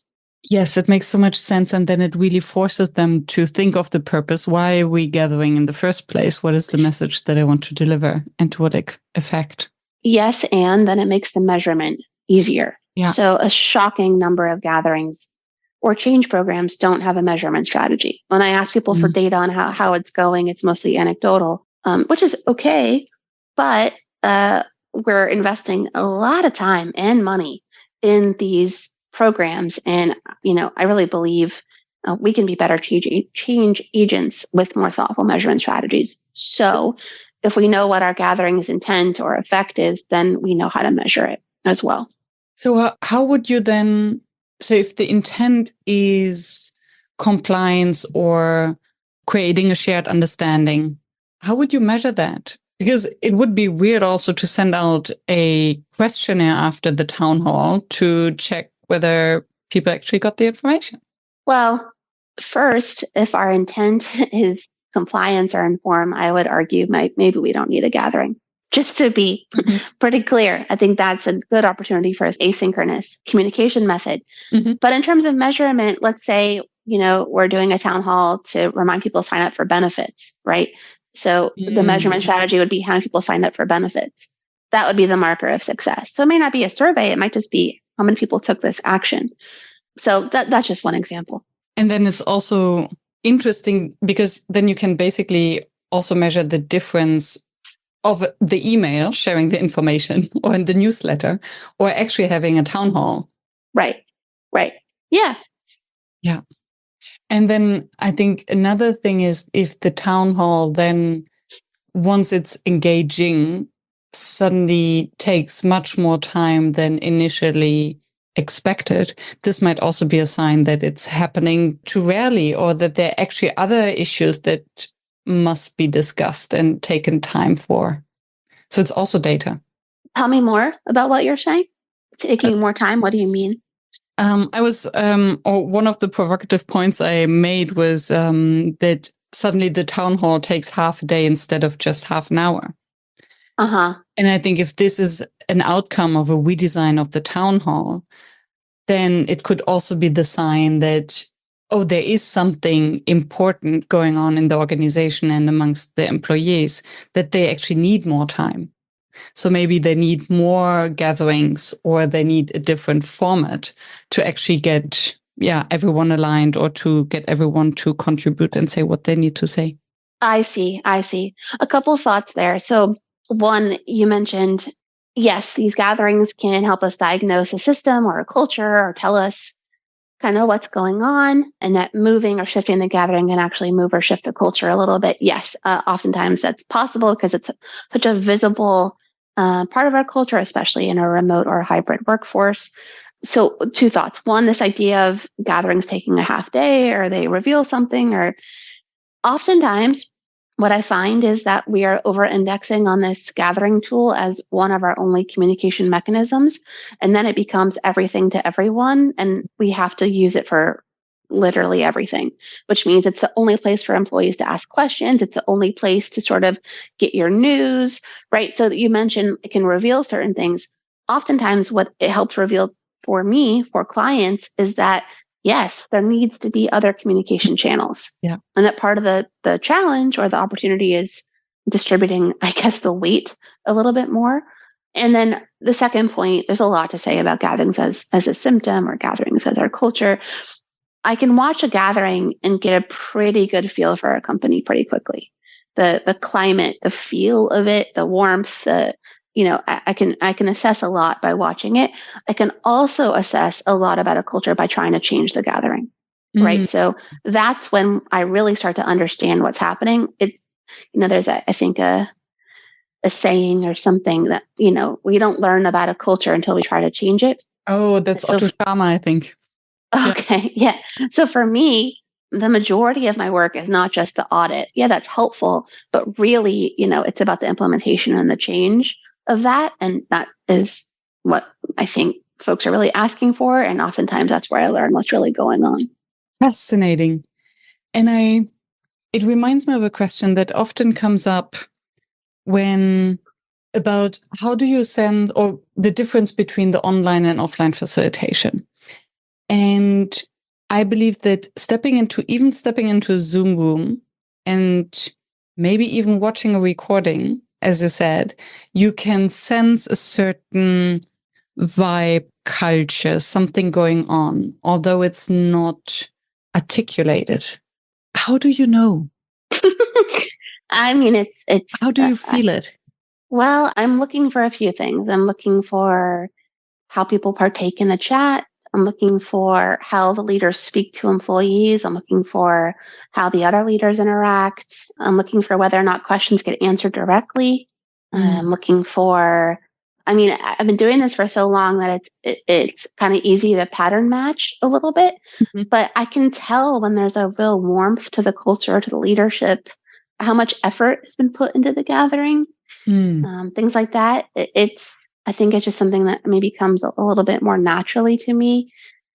Yes, it makes so much sense. And then it really forces them to think of the purpose. Why are we gathering in the first place? What is the message that I want to deliver and to what effect? Yes, and then it makes the measurement easier. Yeah. So a shocking number of gatherings or change programs don't have a measurement strategy. When I ask people for data on how it's going, it's mostly anecdotal, which is okay, but we're investing a lot of time and money in these programs. And, I really believe we can be better change agents with more thoughtful measurement strategies. So if we know what our gathering's intent or effect is, then we know how to measure it as well. So how would you then say if the intent is compliance or creating a shared understanding, how would you measure that? Because it would be weird also to send out a questionnaire after the town hall to check whether people actually got the information. Well, First, if our intent is compliance or inform, I would argue maybe we don't need a gathering. Just to be pretty clear, I think that's a good opportunity for an asynchronous communication method. But in terms of measurement, let's say, we're doing a town hall to remind people to sign up for benefits, right? So the measurement strategy would be how many people signed up for benefits. That would be the marker of success. So it may not be a survey. It might just be how many people took this action. So that's just one example. And then it's also interesting because then you can basically also measure the difference of the email sharing the information or in the newsletter or actually having a town hall. Right. Yeah. And then I think another thing is if the town hall then, once it's engaging, suddenly takes much more time than initially expected, this might also be a sign that it's happening too rarely or that there are actually other issues that must be discussed and taken time for. So it's also data. Tell me more about what you're saying. Taking more time. What do you mean? One of the provocative points I made was that suddenly the town hall takes half a day instead of just half an hour. And I think if this is an outcome of a redesign of the town hall, then it could also be the sign that, there is something important going on in the organization and amongst the employees, that they actually need more time. So maybe they need more gatherings or they need a different format to actually get everyone aligned or to get everyone to contribute and say what they need to say. I see. A couple thoughts there. So one, you mentioned, yes, these gatherings can help us diagnose a system or a culture or tell us kind of what's going on, and that moving or shifting the gathering can actually move or shift the culture a little bit. Yes, oftentimes that's possible because it's such a visible part of our culture, especially in a remote or hybrid workforce. So two thoughts. One, this idea of gatherings taking a half day or they reveal something, or oftentimes what I find is that we are over indexing on this gathering tool as one of our only communication mechanisms. And then it becomes everything to everyone. And we have to use it for literally everything, which means it's the only place for employees to ask questions. It's the only place to sort of get your news, right? So that you mentioned it can reveal certain things. Oftentimes what it helps reveal for me, for clients, is that yes, there needs to be other communication channels. Yeah. And that part of the challenge or the opportunity is distributing, I guess, the weight a little bit more. And then the second point, there's a lot to say about gatherings as a symptom or gatherings as our culture. I can watch a gathering and get a pretty good feel for a company pretty quickly. The climate, the feel of it, the warmth, I can assess a lot by watching it. I can also assess a lot about a culture by trying to change the gathering, right? So that's when I really start to understand what's happening. It's, there's I think a saying or something that, we don't learn about a culture until we try to change it. Oh, that's Otto Schama, I think. Okay, yeah. So for me, the majority of my work is not just the audit. Yeah, that's helpful, but really, it's about the implementation and the change of that. And that is what I think folks are really asking for. And oftentimes that's where I learn what's really going on. Fascinating. And it reminds me of a question that often comes up about how do you send, or the difference between the online and offline facilitation. And I believe that stepping into a Zoom room and maybe even watching a recording, as you said, you can sense a certain vibe, culture, something going on, although it's not articulated. How do you know? I mean, it's. How do you feel it? Well, I'm looking for a few things. I'm looking for how people partake in the chat. I'm looking for how the leaders speak to employees. I'm looking for how the other leaders interact. I'm looking for whether or not questions get answered directly. I'm looking for, I've been doing this for so long that it's kind of easy to pattern match a little bit, but I can tell when there's a real warmth to the culture, to the leadership, how much effort has been put into the gathering, things like that. I think it's just something that maybe comes a little bit more naturally to me.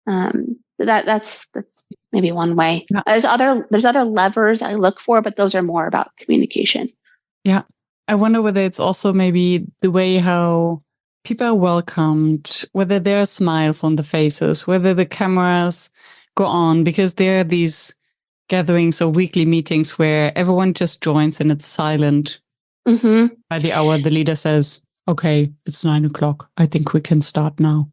That's maybe one way. Yeah. There's other levers I look for, but those are more about communication. Yeah. I wonder whether it's also maybe the way how people are welcomed, whether there are smiles on the faces, whether the cameras go on, because there are these gatherings or weekly meetings where everyone just joins and it's silent. Mm-hmm. By the hour, the leader says, okay, it's 9:00. I think we can start now.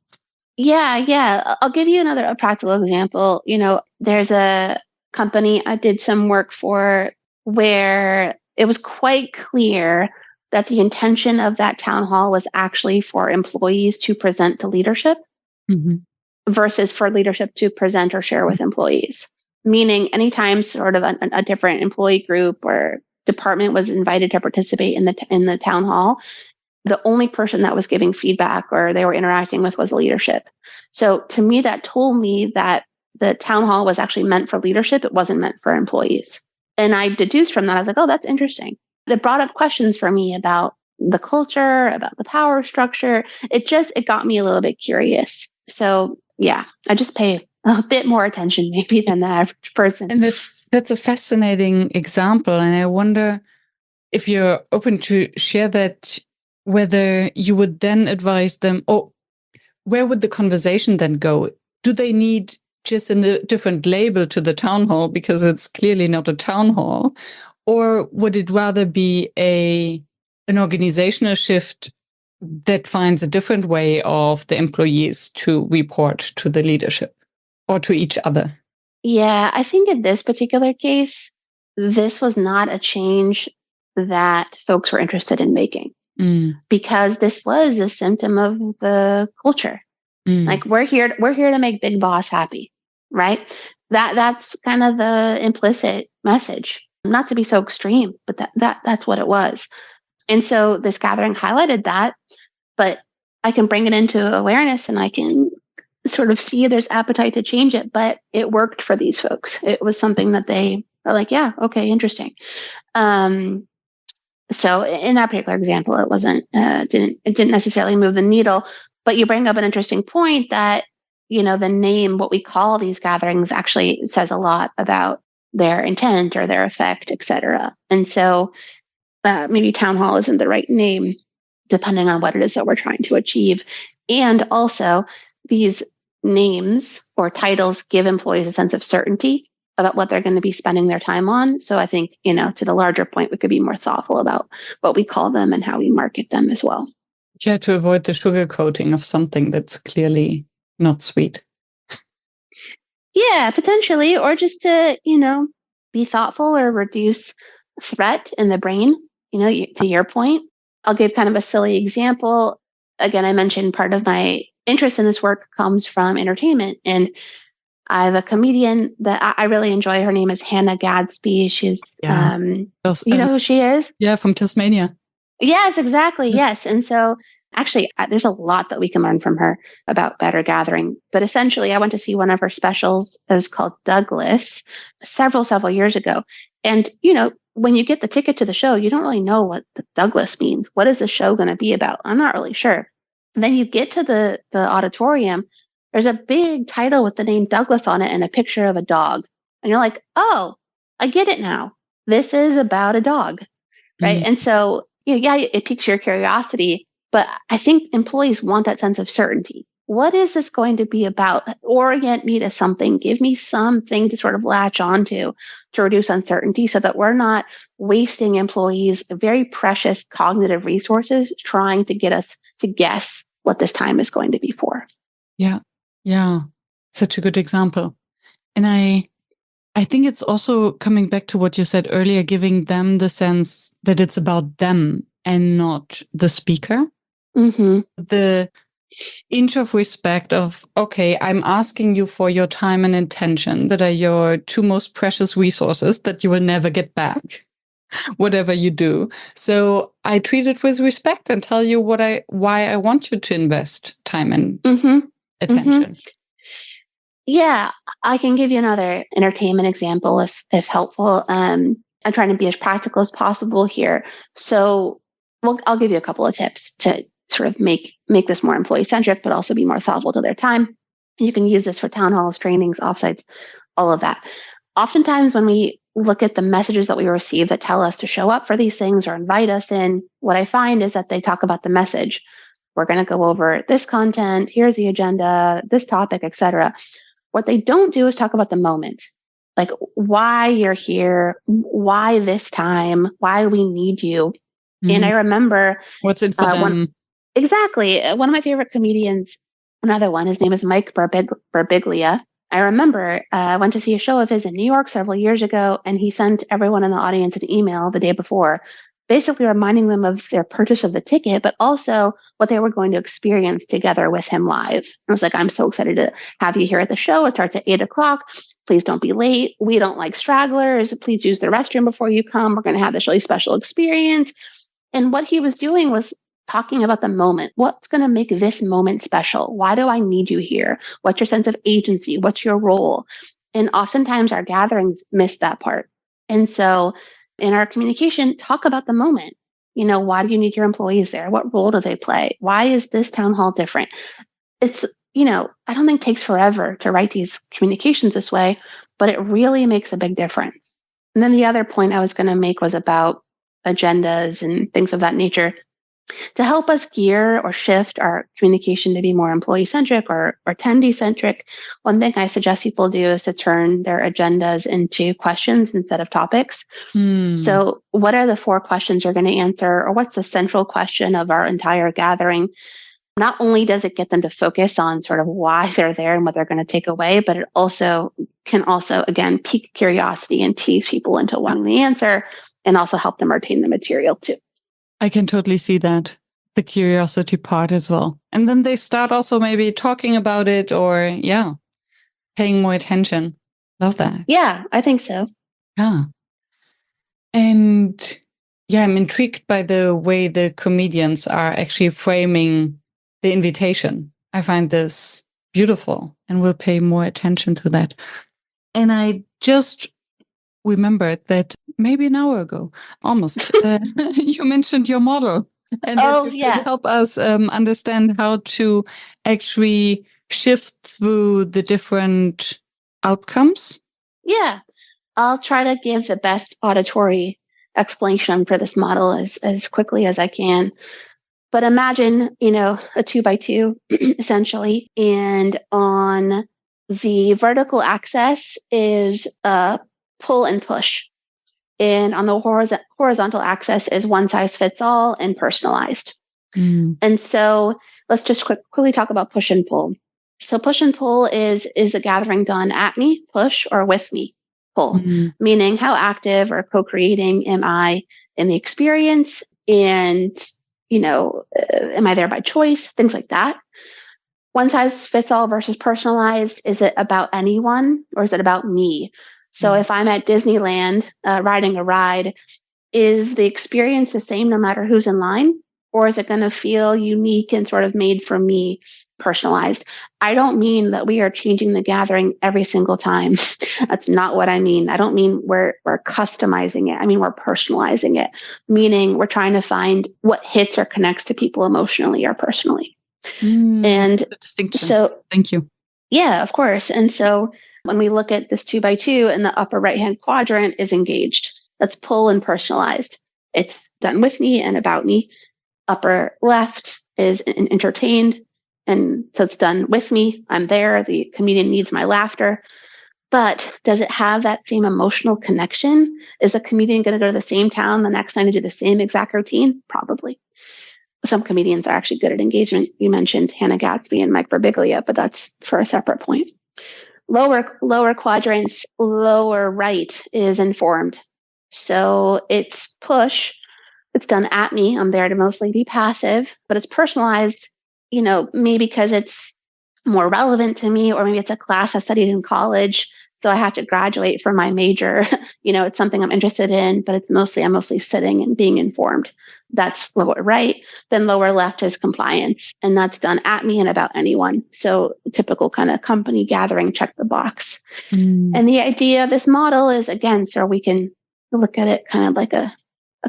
Yeah. I'll give you a practical example. There's a company I did some work for where it was quite clear that the intention of that town hall was actually for employees to present to leadership versus for leadership to present or share with employees. Meaning anytime sort of a different employee group or department was invited to participate in the town hall, the only person that was giving feedback or they were interacting with was leadership. So to me, that told me that the town hall was actually meant for leadership. It wasn't meant for employees. And I deduced from that, I was like, oh, that's interesting. It brought up questions for me about the culture, about the power structure. It got me a little bit curious. So yeah, I just pay a bit more attention maybe than the average person. And that's a fascinating example. And I wonder if you're open to share that, whether you would then advise them, or where would the conversation then go? Do they need just a different label to the town hall because it's clearly not a town hall? Or would it rather be an organizational shift that finds a different way of the employees to report to the leadership or to each other? Yeah, I think in this particular case, this was not a change that folks were interested in making. Because this was a symptom of the culture. Like we're here to make Big Boss happy, right? That's kind of the implicit message. Not to be so extreme, but that's what it was. And so this gathering highlighted that, but I can bring it into awareness and I can sort of see there's appetite to change it, but it worked for these folks. It was something that they are like, yeah, okay, interesting. So in that particular example, it wasn't didn't necessarily move the needle. But you bring up an interesting point that the name, what we call these gatherings, actually says a lot about their intent or their effect, etc. And so maybe town hall isn't the right name, depending on what it is that we're trying to achieve. And also, these names or titles give employees a sense of certainty about what they're going to be spending their time on. So I think, to the larger point, we could be more thoughtful about what we call them and how we market them as well. Yeah, to avoid the sugarcoating of something that's clearly not sweet. Yeah, potentially. Or just to, be thoughtful or reduce threat in the brain, to your point. I'll give kind of a silly example. Again, I mentioned part of my interest in this work comes from entertainment. And I have a comedian that I really enjoy. Her name is Hannah Gadsby. She's, you know who she is? Yeah, from Tasmania. Yes, exactly. Yes. And so actually, there's a lot that we can learn from her about better gathering. But essentially, I went to see one of her specials that was called Douglas several years ago. And, when you get the ticket to the show, you don't really know what the Douglas means. What is the show going to be about? I'm not really sure. And then you get to the auditorium. There's a big title with the name Douglas on it and a picture of a dog. And you're like, oh, I get it now. This is about a dog, right? And so, yeah, it piques your curiosity, but I think employees want that sense of certainty. What is this going to be about? Orient me to something. Give me something to sort of latch onto to reduce uncertainty so that we're not wasting employees' very precious cognitive resources trying to get us to guess what this time is going to be for. Yeah. Such a good example. And I think it's also coming back to what you said earlier, giving them the sense that it's about them and not the speaker. The inch of respect of, okay, I'm asking you for your time and intention that are your two most precious resources that you will never get back, whatever you do. So I treat it with respect and tell you why I want you to invest time and attention. Yeah, I can give you another entertainment example if helpful. I'm trying to be as practical as possible here. So I'll give you a couple of tips to sort of make this more employee centric, but also be more thoughtful to their time. You can use this for town halls, trainings, offsites, all of that. Oftentimes when we look at the messages that we receive that tell us to show up for these things or invite us in, what I find is that they talk about the message. We're going to go over this content, here's the agenda, this topic, etc. What they don't do is talk about the moment, like why you're here, why this time, why we need you. And I remember what's in for them. Exactly. One of my favorite comedians, another one, his name is Mike Birbiglia. I remember I went to see a show of his in New York several years ago, and he sent everyone in the audience an email the day before, basically reminding them of their purchase of the ticket, but also what they were going to experience together with him live. I was like, I'm so excited to have you here at the show. It starts at 8:00. Please don't be late. We don't like stragglers. Please use the restroom before you come. We're going to have this really special experience. And what he was doing was talking about the moment. What's going to make this moment special? Why do I need you here? What's your sense of agency? What's your role? And oftentimes our gatherings miss that part. And so in our communication, talk about the moment. Why do you need your employees there? What role do they play? Why is this town hall different? It's, I don't think it takes forever to write these communications this way, but it really makes a big difference. And then the other point I was going to make was about agendas and things of that nature. To help us gear or shift our communication to be more employee-centric or attendee-centric, one thing I suggest people do is to turn their agendas into questions instead of topics. So what are the 4 questions you're going to answer, or what's the central question of our entire gathering? Not only does it get them to focus on sort of why they're there and what they're going to take away, but it can also, again, pique curiosity and tease people into wanting the answer and also help them retain the material too. I can totally see that, the curiosity part as well. And then they start also maybe talking about it or, paying more attention. Love that. Yeah, I think so. Yeah. And I'm intrigued by the way the comedians are actually framing the invitation. I find this beautiful and will pay more attention to that. And I just remembered that maybe an hour ago, almost, you mentioned your model and that you could help us understand how to actually shift through the different outcomes. Yeah. I'll try to give the best auditory explanation for this model as quickly as I can. But imagine, a 2x2 essentially, and on the vertical axis is pull and push. And on the horizontal axis is one size fits all and personalized. And so let's just quickly talk about push and pull. So push and pull is a gathering done at me, push, or with me, pull, meaning how active or co-creating am I in the experience? And, am I there by choice? Things like that. One size fits all versus personalized. Is it about anyone or is it about me? So if I'm at Disneyland riding a ride, is the experience the same no matter who's in line? Or is it going to feel unique and sort of made for me, personalized? I don't mean that we are changing the gathering every single time. That's not what I mean. I don't mean we're customizing it. I mean, we're personalizing it, meaning we're trying to find what hits or connects to people emotionally or personally. And so, thank you. Yeah, of course. And so when we look at this 2x2 in the upper right-hand quadrant is engaged. That's pull and personalized. It's done with me and about me. Upper left is entertained. And so it's done with me. I'm there. The comedian needs my laughter. But does it have that same emotional connection? Is the comedian going to go to the same town the next time to do the same exact routine? Probably. Some comedians are actually good at engagement. You mentioned Hannah Gadsby and Mike Birbiglia, but that's for a separate point. Lower quadrants, lower right is informed. So it's push. It's done at me. I'm there to mostly be passive, but it's personalized, maybe because it's more relevant to me, or maybe it's a class I studied in college. So I have to graduate from my major. It's something I'm interested in, but I'm mostly sitting and being informed. That's lower right. Then lower left is compliance, and that's done at me and about anyone. So typical kind of company gathering, check the box. And the idea of this model is, again, so we can look at it kind of like a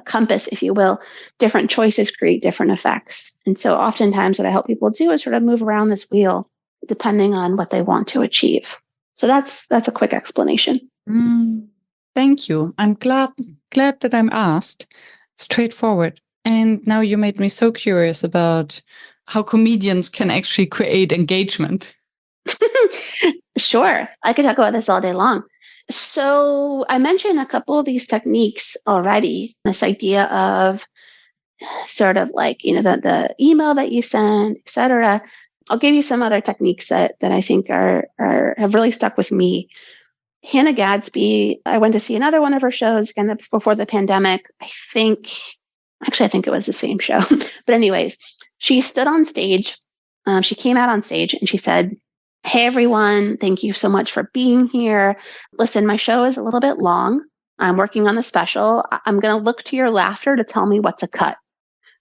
compass, if you will. Different choices create different effects. And so oftentimes what I help people do is sort of move around this wheel depending on what they want to achieve. So that's a quick explanation. Thank you. I'm glad that I'm asked. Straightforward. And now you made me so curious about how comedians can actually create engagement. Sure. I could talk about this all day long. So I mentioned a couple of these techniques already. This idea of sort of like, the email that you send, et cetera. I'll give you some other techniques that I think have really stuck with me. Hannah Gadsby, I went to see another one of her shows again before the pandemic. I think it was the same show. But anyways, she stood on stage. She came out on stage and she said, "Hey, everyone, thank you so much for being here. Listen, my show is a little bit long. I'm working on the special. I'm going to look to your laughter to tell me what to cut.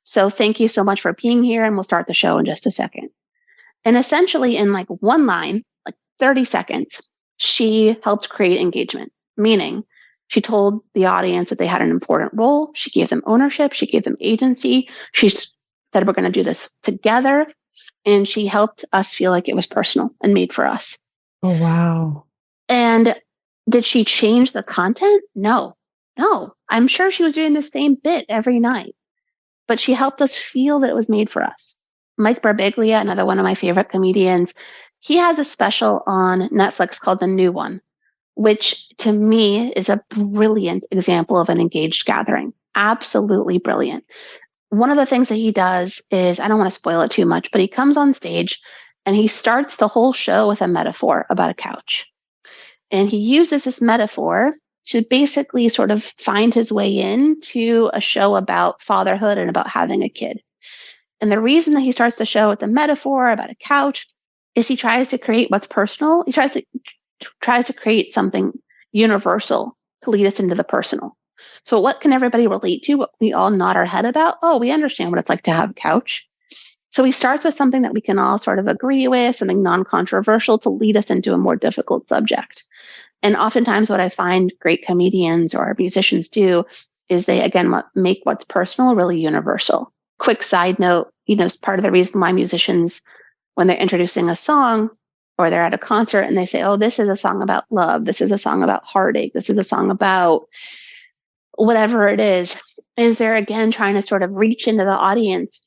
So thank you so much for being here, and we'll start the show in just a second." And essentially, in like one line, like 30 seconds, she helped create engagement, meaning she told the audience that they had an important role. She gave them ownership. She gave them agency. She said, "We're going to do this together." And she helped us feel like it was personal and made for us. Oh, wow. And did she change the content? No. I'm sure she was doing the same bit every night, but she helped us feel that it was made for us. Mike Birbiglia, another one of my favorite comedians, he has a special on Netflix called The New One, which to me is a brilliant example of an engaged gathering. Absolutely brilliant. One of the things that he does is, I don't want to spoil it too much, but he comes on stage and he starts the whole show with a metaphor about a couch. And he uses this metaphor to basically sort of find his way into a show about fatherhood and about having a kid. And the reason that he starts the show with a metaphor about a couch is he tries to create what's personal. He tries to create something universal to lead us into the personal. So what can everybody relate to? What we all nod our head about? Oh, we understand what it's like to have a couch. So he starts with something that we can all sort of agree with, something non-controversial to lead us into a more difficult subject. And oftentimes what I find great comedians or musicians do is they, again, make what's personal really universal. Quick side note, it's part of the reason why musicians, when they're introducing a song or they're at a concert and they say, "Oh, this is a song about love. This is a song about heartache. This is a song about whatever it is they're again trying to sort of reach into the audience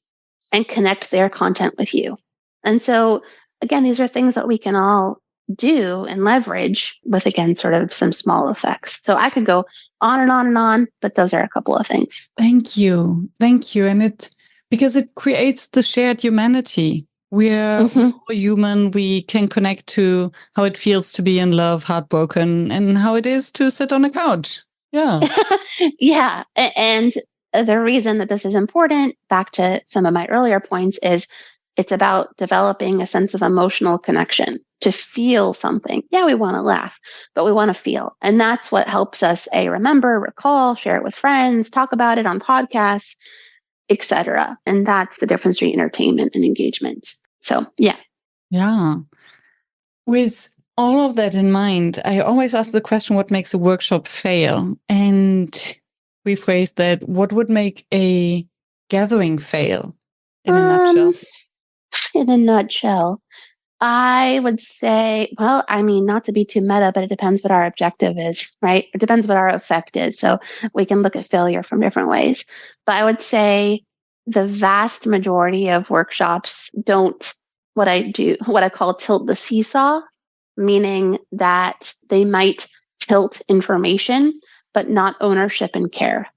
and connect their content with you. And so, again, these are things that we can all do and leverage with, again, sort of some small effects. So I could go on and on and on, but those are a couple of things. Thank you. And because it creates the shared humanity. We're all human. We can connect to how it feels to be in love, heartbroken, and how it is to sit on a couch. Yeah. Yeah. And the reason that this is important, back to some of my earlier points, is it's about developing a sense of emotional connection to feel something. Yeah, we want to laugh, but we want to feel. And that's what helps us remember, recall, share it with friends, talk about it on podcasts, etc. And that's the difference between entertainment and engagement. So, yeah. Yeah. With all of that in mind, I always ask the question, what makes a workshop fail? And we phrase that, what would make a gathering fail in a nutshell? In a nutshell, I would say, well, I mean, not to be too meta, but it depends what our objective is, right? It depends what our effect is. So we can look at failure from different ways. But I would say the vast majority of workshops don't what I call tilt the seesaw, meaning that they might tilt information, but not ownership and care.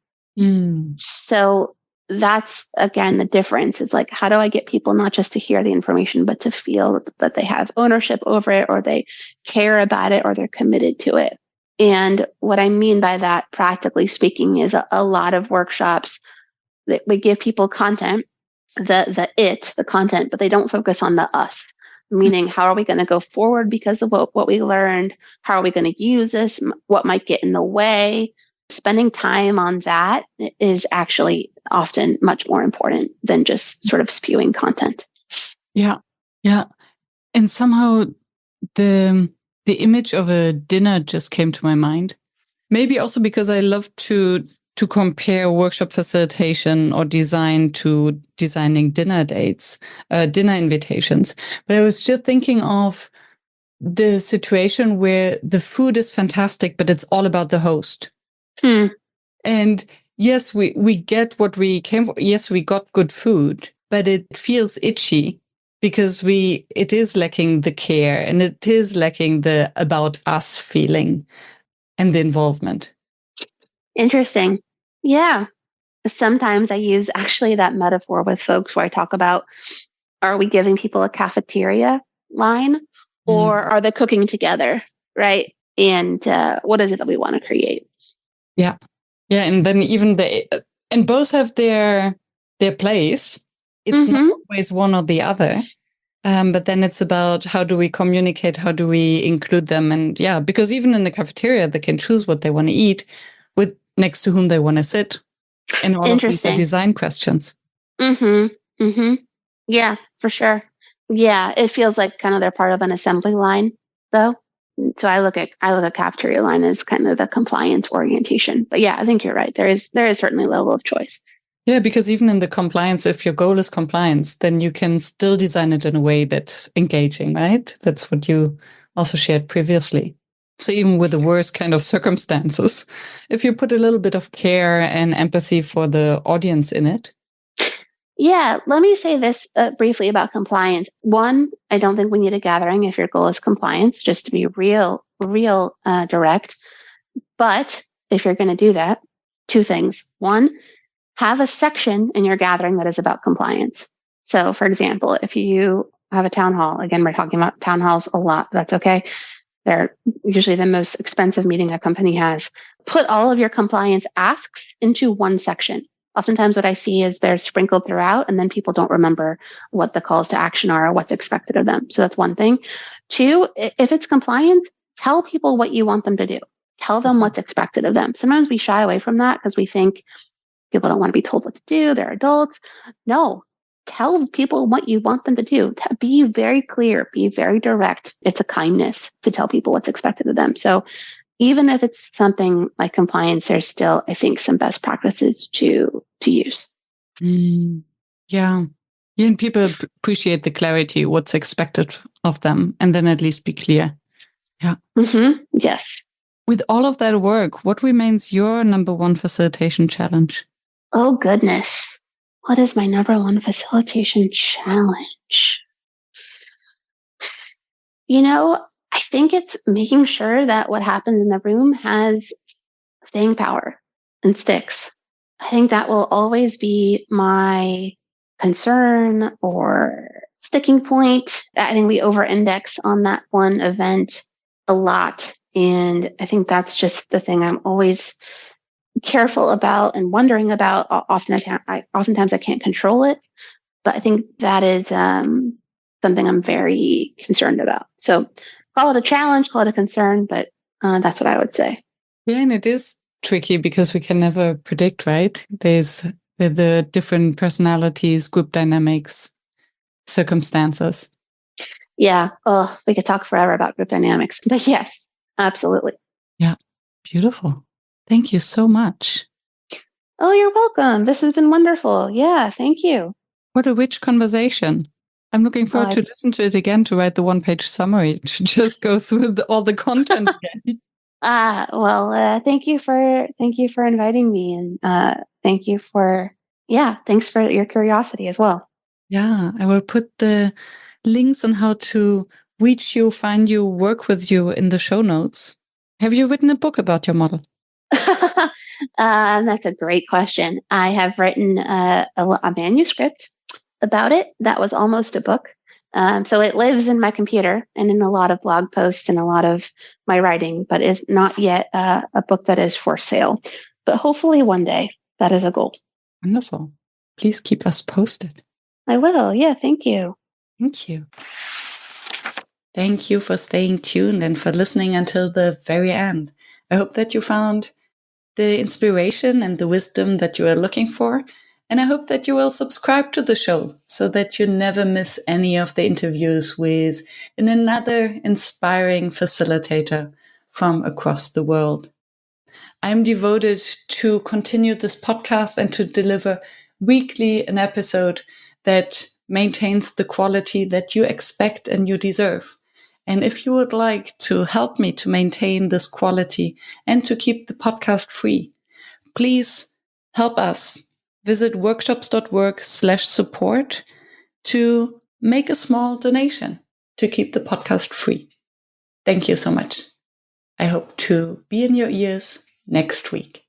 So that's, again, the difference is like, how do I get people not just to hear the information, but to feel that they have ownership over it, or they care about it, or they're committed to it. And what I mean by that, practically speaking, is a lot of workshops that we give people content, the content, but they don't focus on the us. Meaning, how are we going to go forward because of what we learned? How are we going to use this? What might get in the way? Spending time on that is actually often much more important than just sort of spewing content. Yeah. And somehow the image of a dinner just came to my mind. Maybe also because I love to compare workshop facilitation or design to designing dinner dates, dinner invitations. But I was just thinking of the situation where the food is fantastic, but it's all about the host. And yes, we get what we came for. Yes, we got good food, but it feels itchy because it is lacking the care and it is lacking the about us feeling and the involvement. Interesting. Yeah. Sometimes I use actually that metaphor with folks where I talk about, are we giving people a cafeteria line or are they cooking together? Right. And what is it that we want to create? Yeah. Yeah. And then even and both have their place. It's not always one or the other. But then it's about how do we communicate? How do we include them? And yeah, because even in the cafeteria, they can choose what they want to eat with next to whom they want to sit. And all of these are design questions. Yeah, for sure. Yeah, it feels like kind of they're part of an assembly line, though. So I look at cafeteria line as kind of the compliance orientation. But yeah, I think you're right. There is certainly a level of choice. Yeah, because even in the compliance, if your goal is compliance, then you can still design it in a way that's engaging, right? That's what you also shared previously. So even with the worst kind of circumstances, if you put a little bit of care and empathy for the audience in it. Yeah, let me say this briefly about compliance. One, I don't think we need a gathering if your goal is compliance, just to be real direct. But if you're going to do that, two things. One, have a section in your gathering that is about compliance. So, for example, if you have a town hall, again, we're talking about town halls a lot. That's okay. They're usually the most expensive meeting a company has. Put all of your compliance asks into one section. Oftentimes, what I see is they're sprinkled throughout, and then people don't remember what the calls to action are or what's expected of them. So that's one thing. Two, if it's compliance, tell people what you want them to do. Tell them what's expected of them. Sometimes we shy away from that because we think people don't want to be told what to do. They're adults. No, tell people what you want them to do. Be very clear, be very direct. It's a kindness to tell people what's expected of them. So even if it's something like compliance, there's still, I think, some best practices to use. Yeah. Yeah, and people appreciate the clarity, what's expected of them, and then at least be clear. Yeah. Yes. With all of that work, what remains your number one facilitation challenge? Oh, goodness. What is my number one facilitation challenge? I think it's making sure that what happens in the room has staying power and sticks. I think that will always be my concern or sticking point. I think we over index on that one event a lot. And I think that's just the thing I'm always careful about and wondering about. Oftentimes I can't control it, but I think that is something I'm very concerned about. So call it a challenge, call it a concern, but that's what I would say. Yeah, and it is tricky because we can never predict, right? There's the different personalities, group dynamics, circumstances. Yeah. Oh, we could talk forever about group dynamics, but yes, absolutely. Yeah. Beautiful. Thank you so much. Oh, you're welcome. This has been wonderful. Yeah. Thank you. What a rich conversation. I'm looking forward to listen to it again, to write the one-page summary, to just go through all the content again. Thank you for inviting me, and thanks for your curiosity as well. Yeah, I will put the links on how to reach you, find you, work with you in the show notes. Have you written a book about your model? That's a great question. I have written a manuscript about it. That was almost a book. So it lives in my computer and in a lot of blog posts and a lot of my writing, but is not yet a book that is for sale. But hopefully one day. That is a goal. Wonderful. Please keep us posted. I will. Yeah, thank you. Thank you. Thank you for staying tuned and for listening until the very end. I hope that you found the inspiration and the wisdom that you are looking for. And I hope that you will subscribe to the show so that you never miss any of the interviews with another inspiring facilitator from across the world. I'm devoted to continue this podcast and to deliver weekly an episode that maintains the quality that you expect and you deserve. And if you would like to help me to maintain this quality and to keep the podcast free, please help us. Visit workshops.work/support to make a small donation to keep the podcast free. Thank you so much. I hope to be in your ears next week.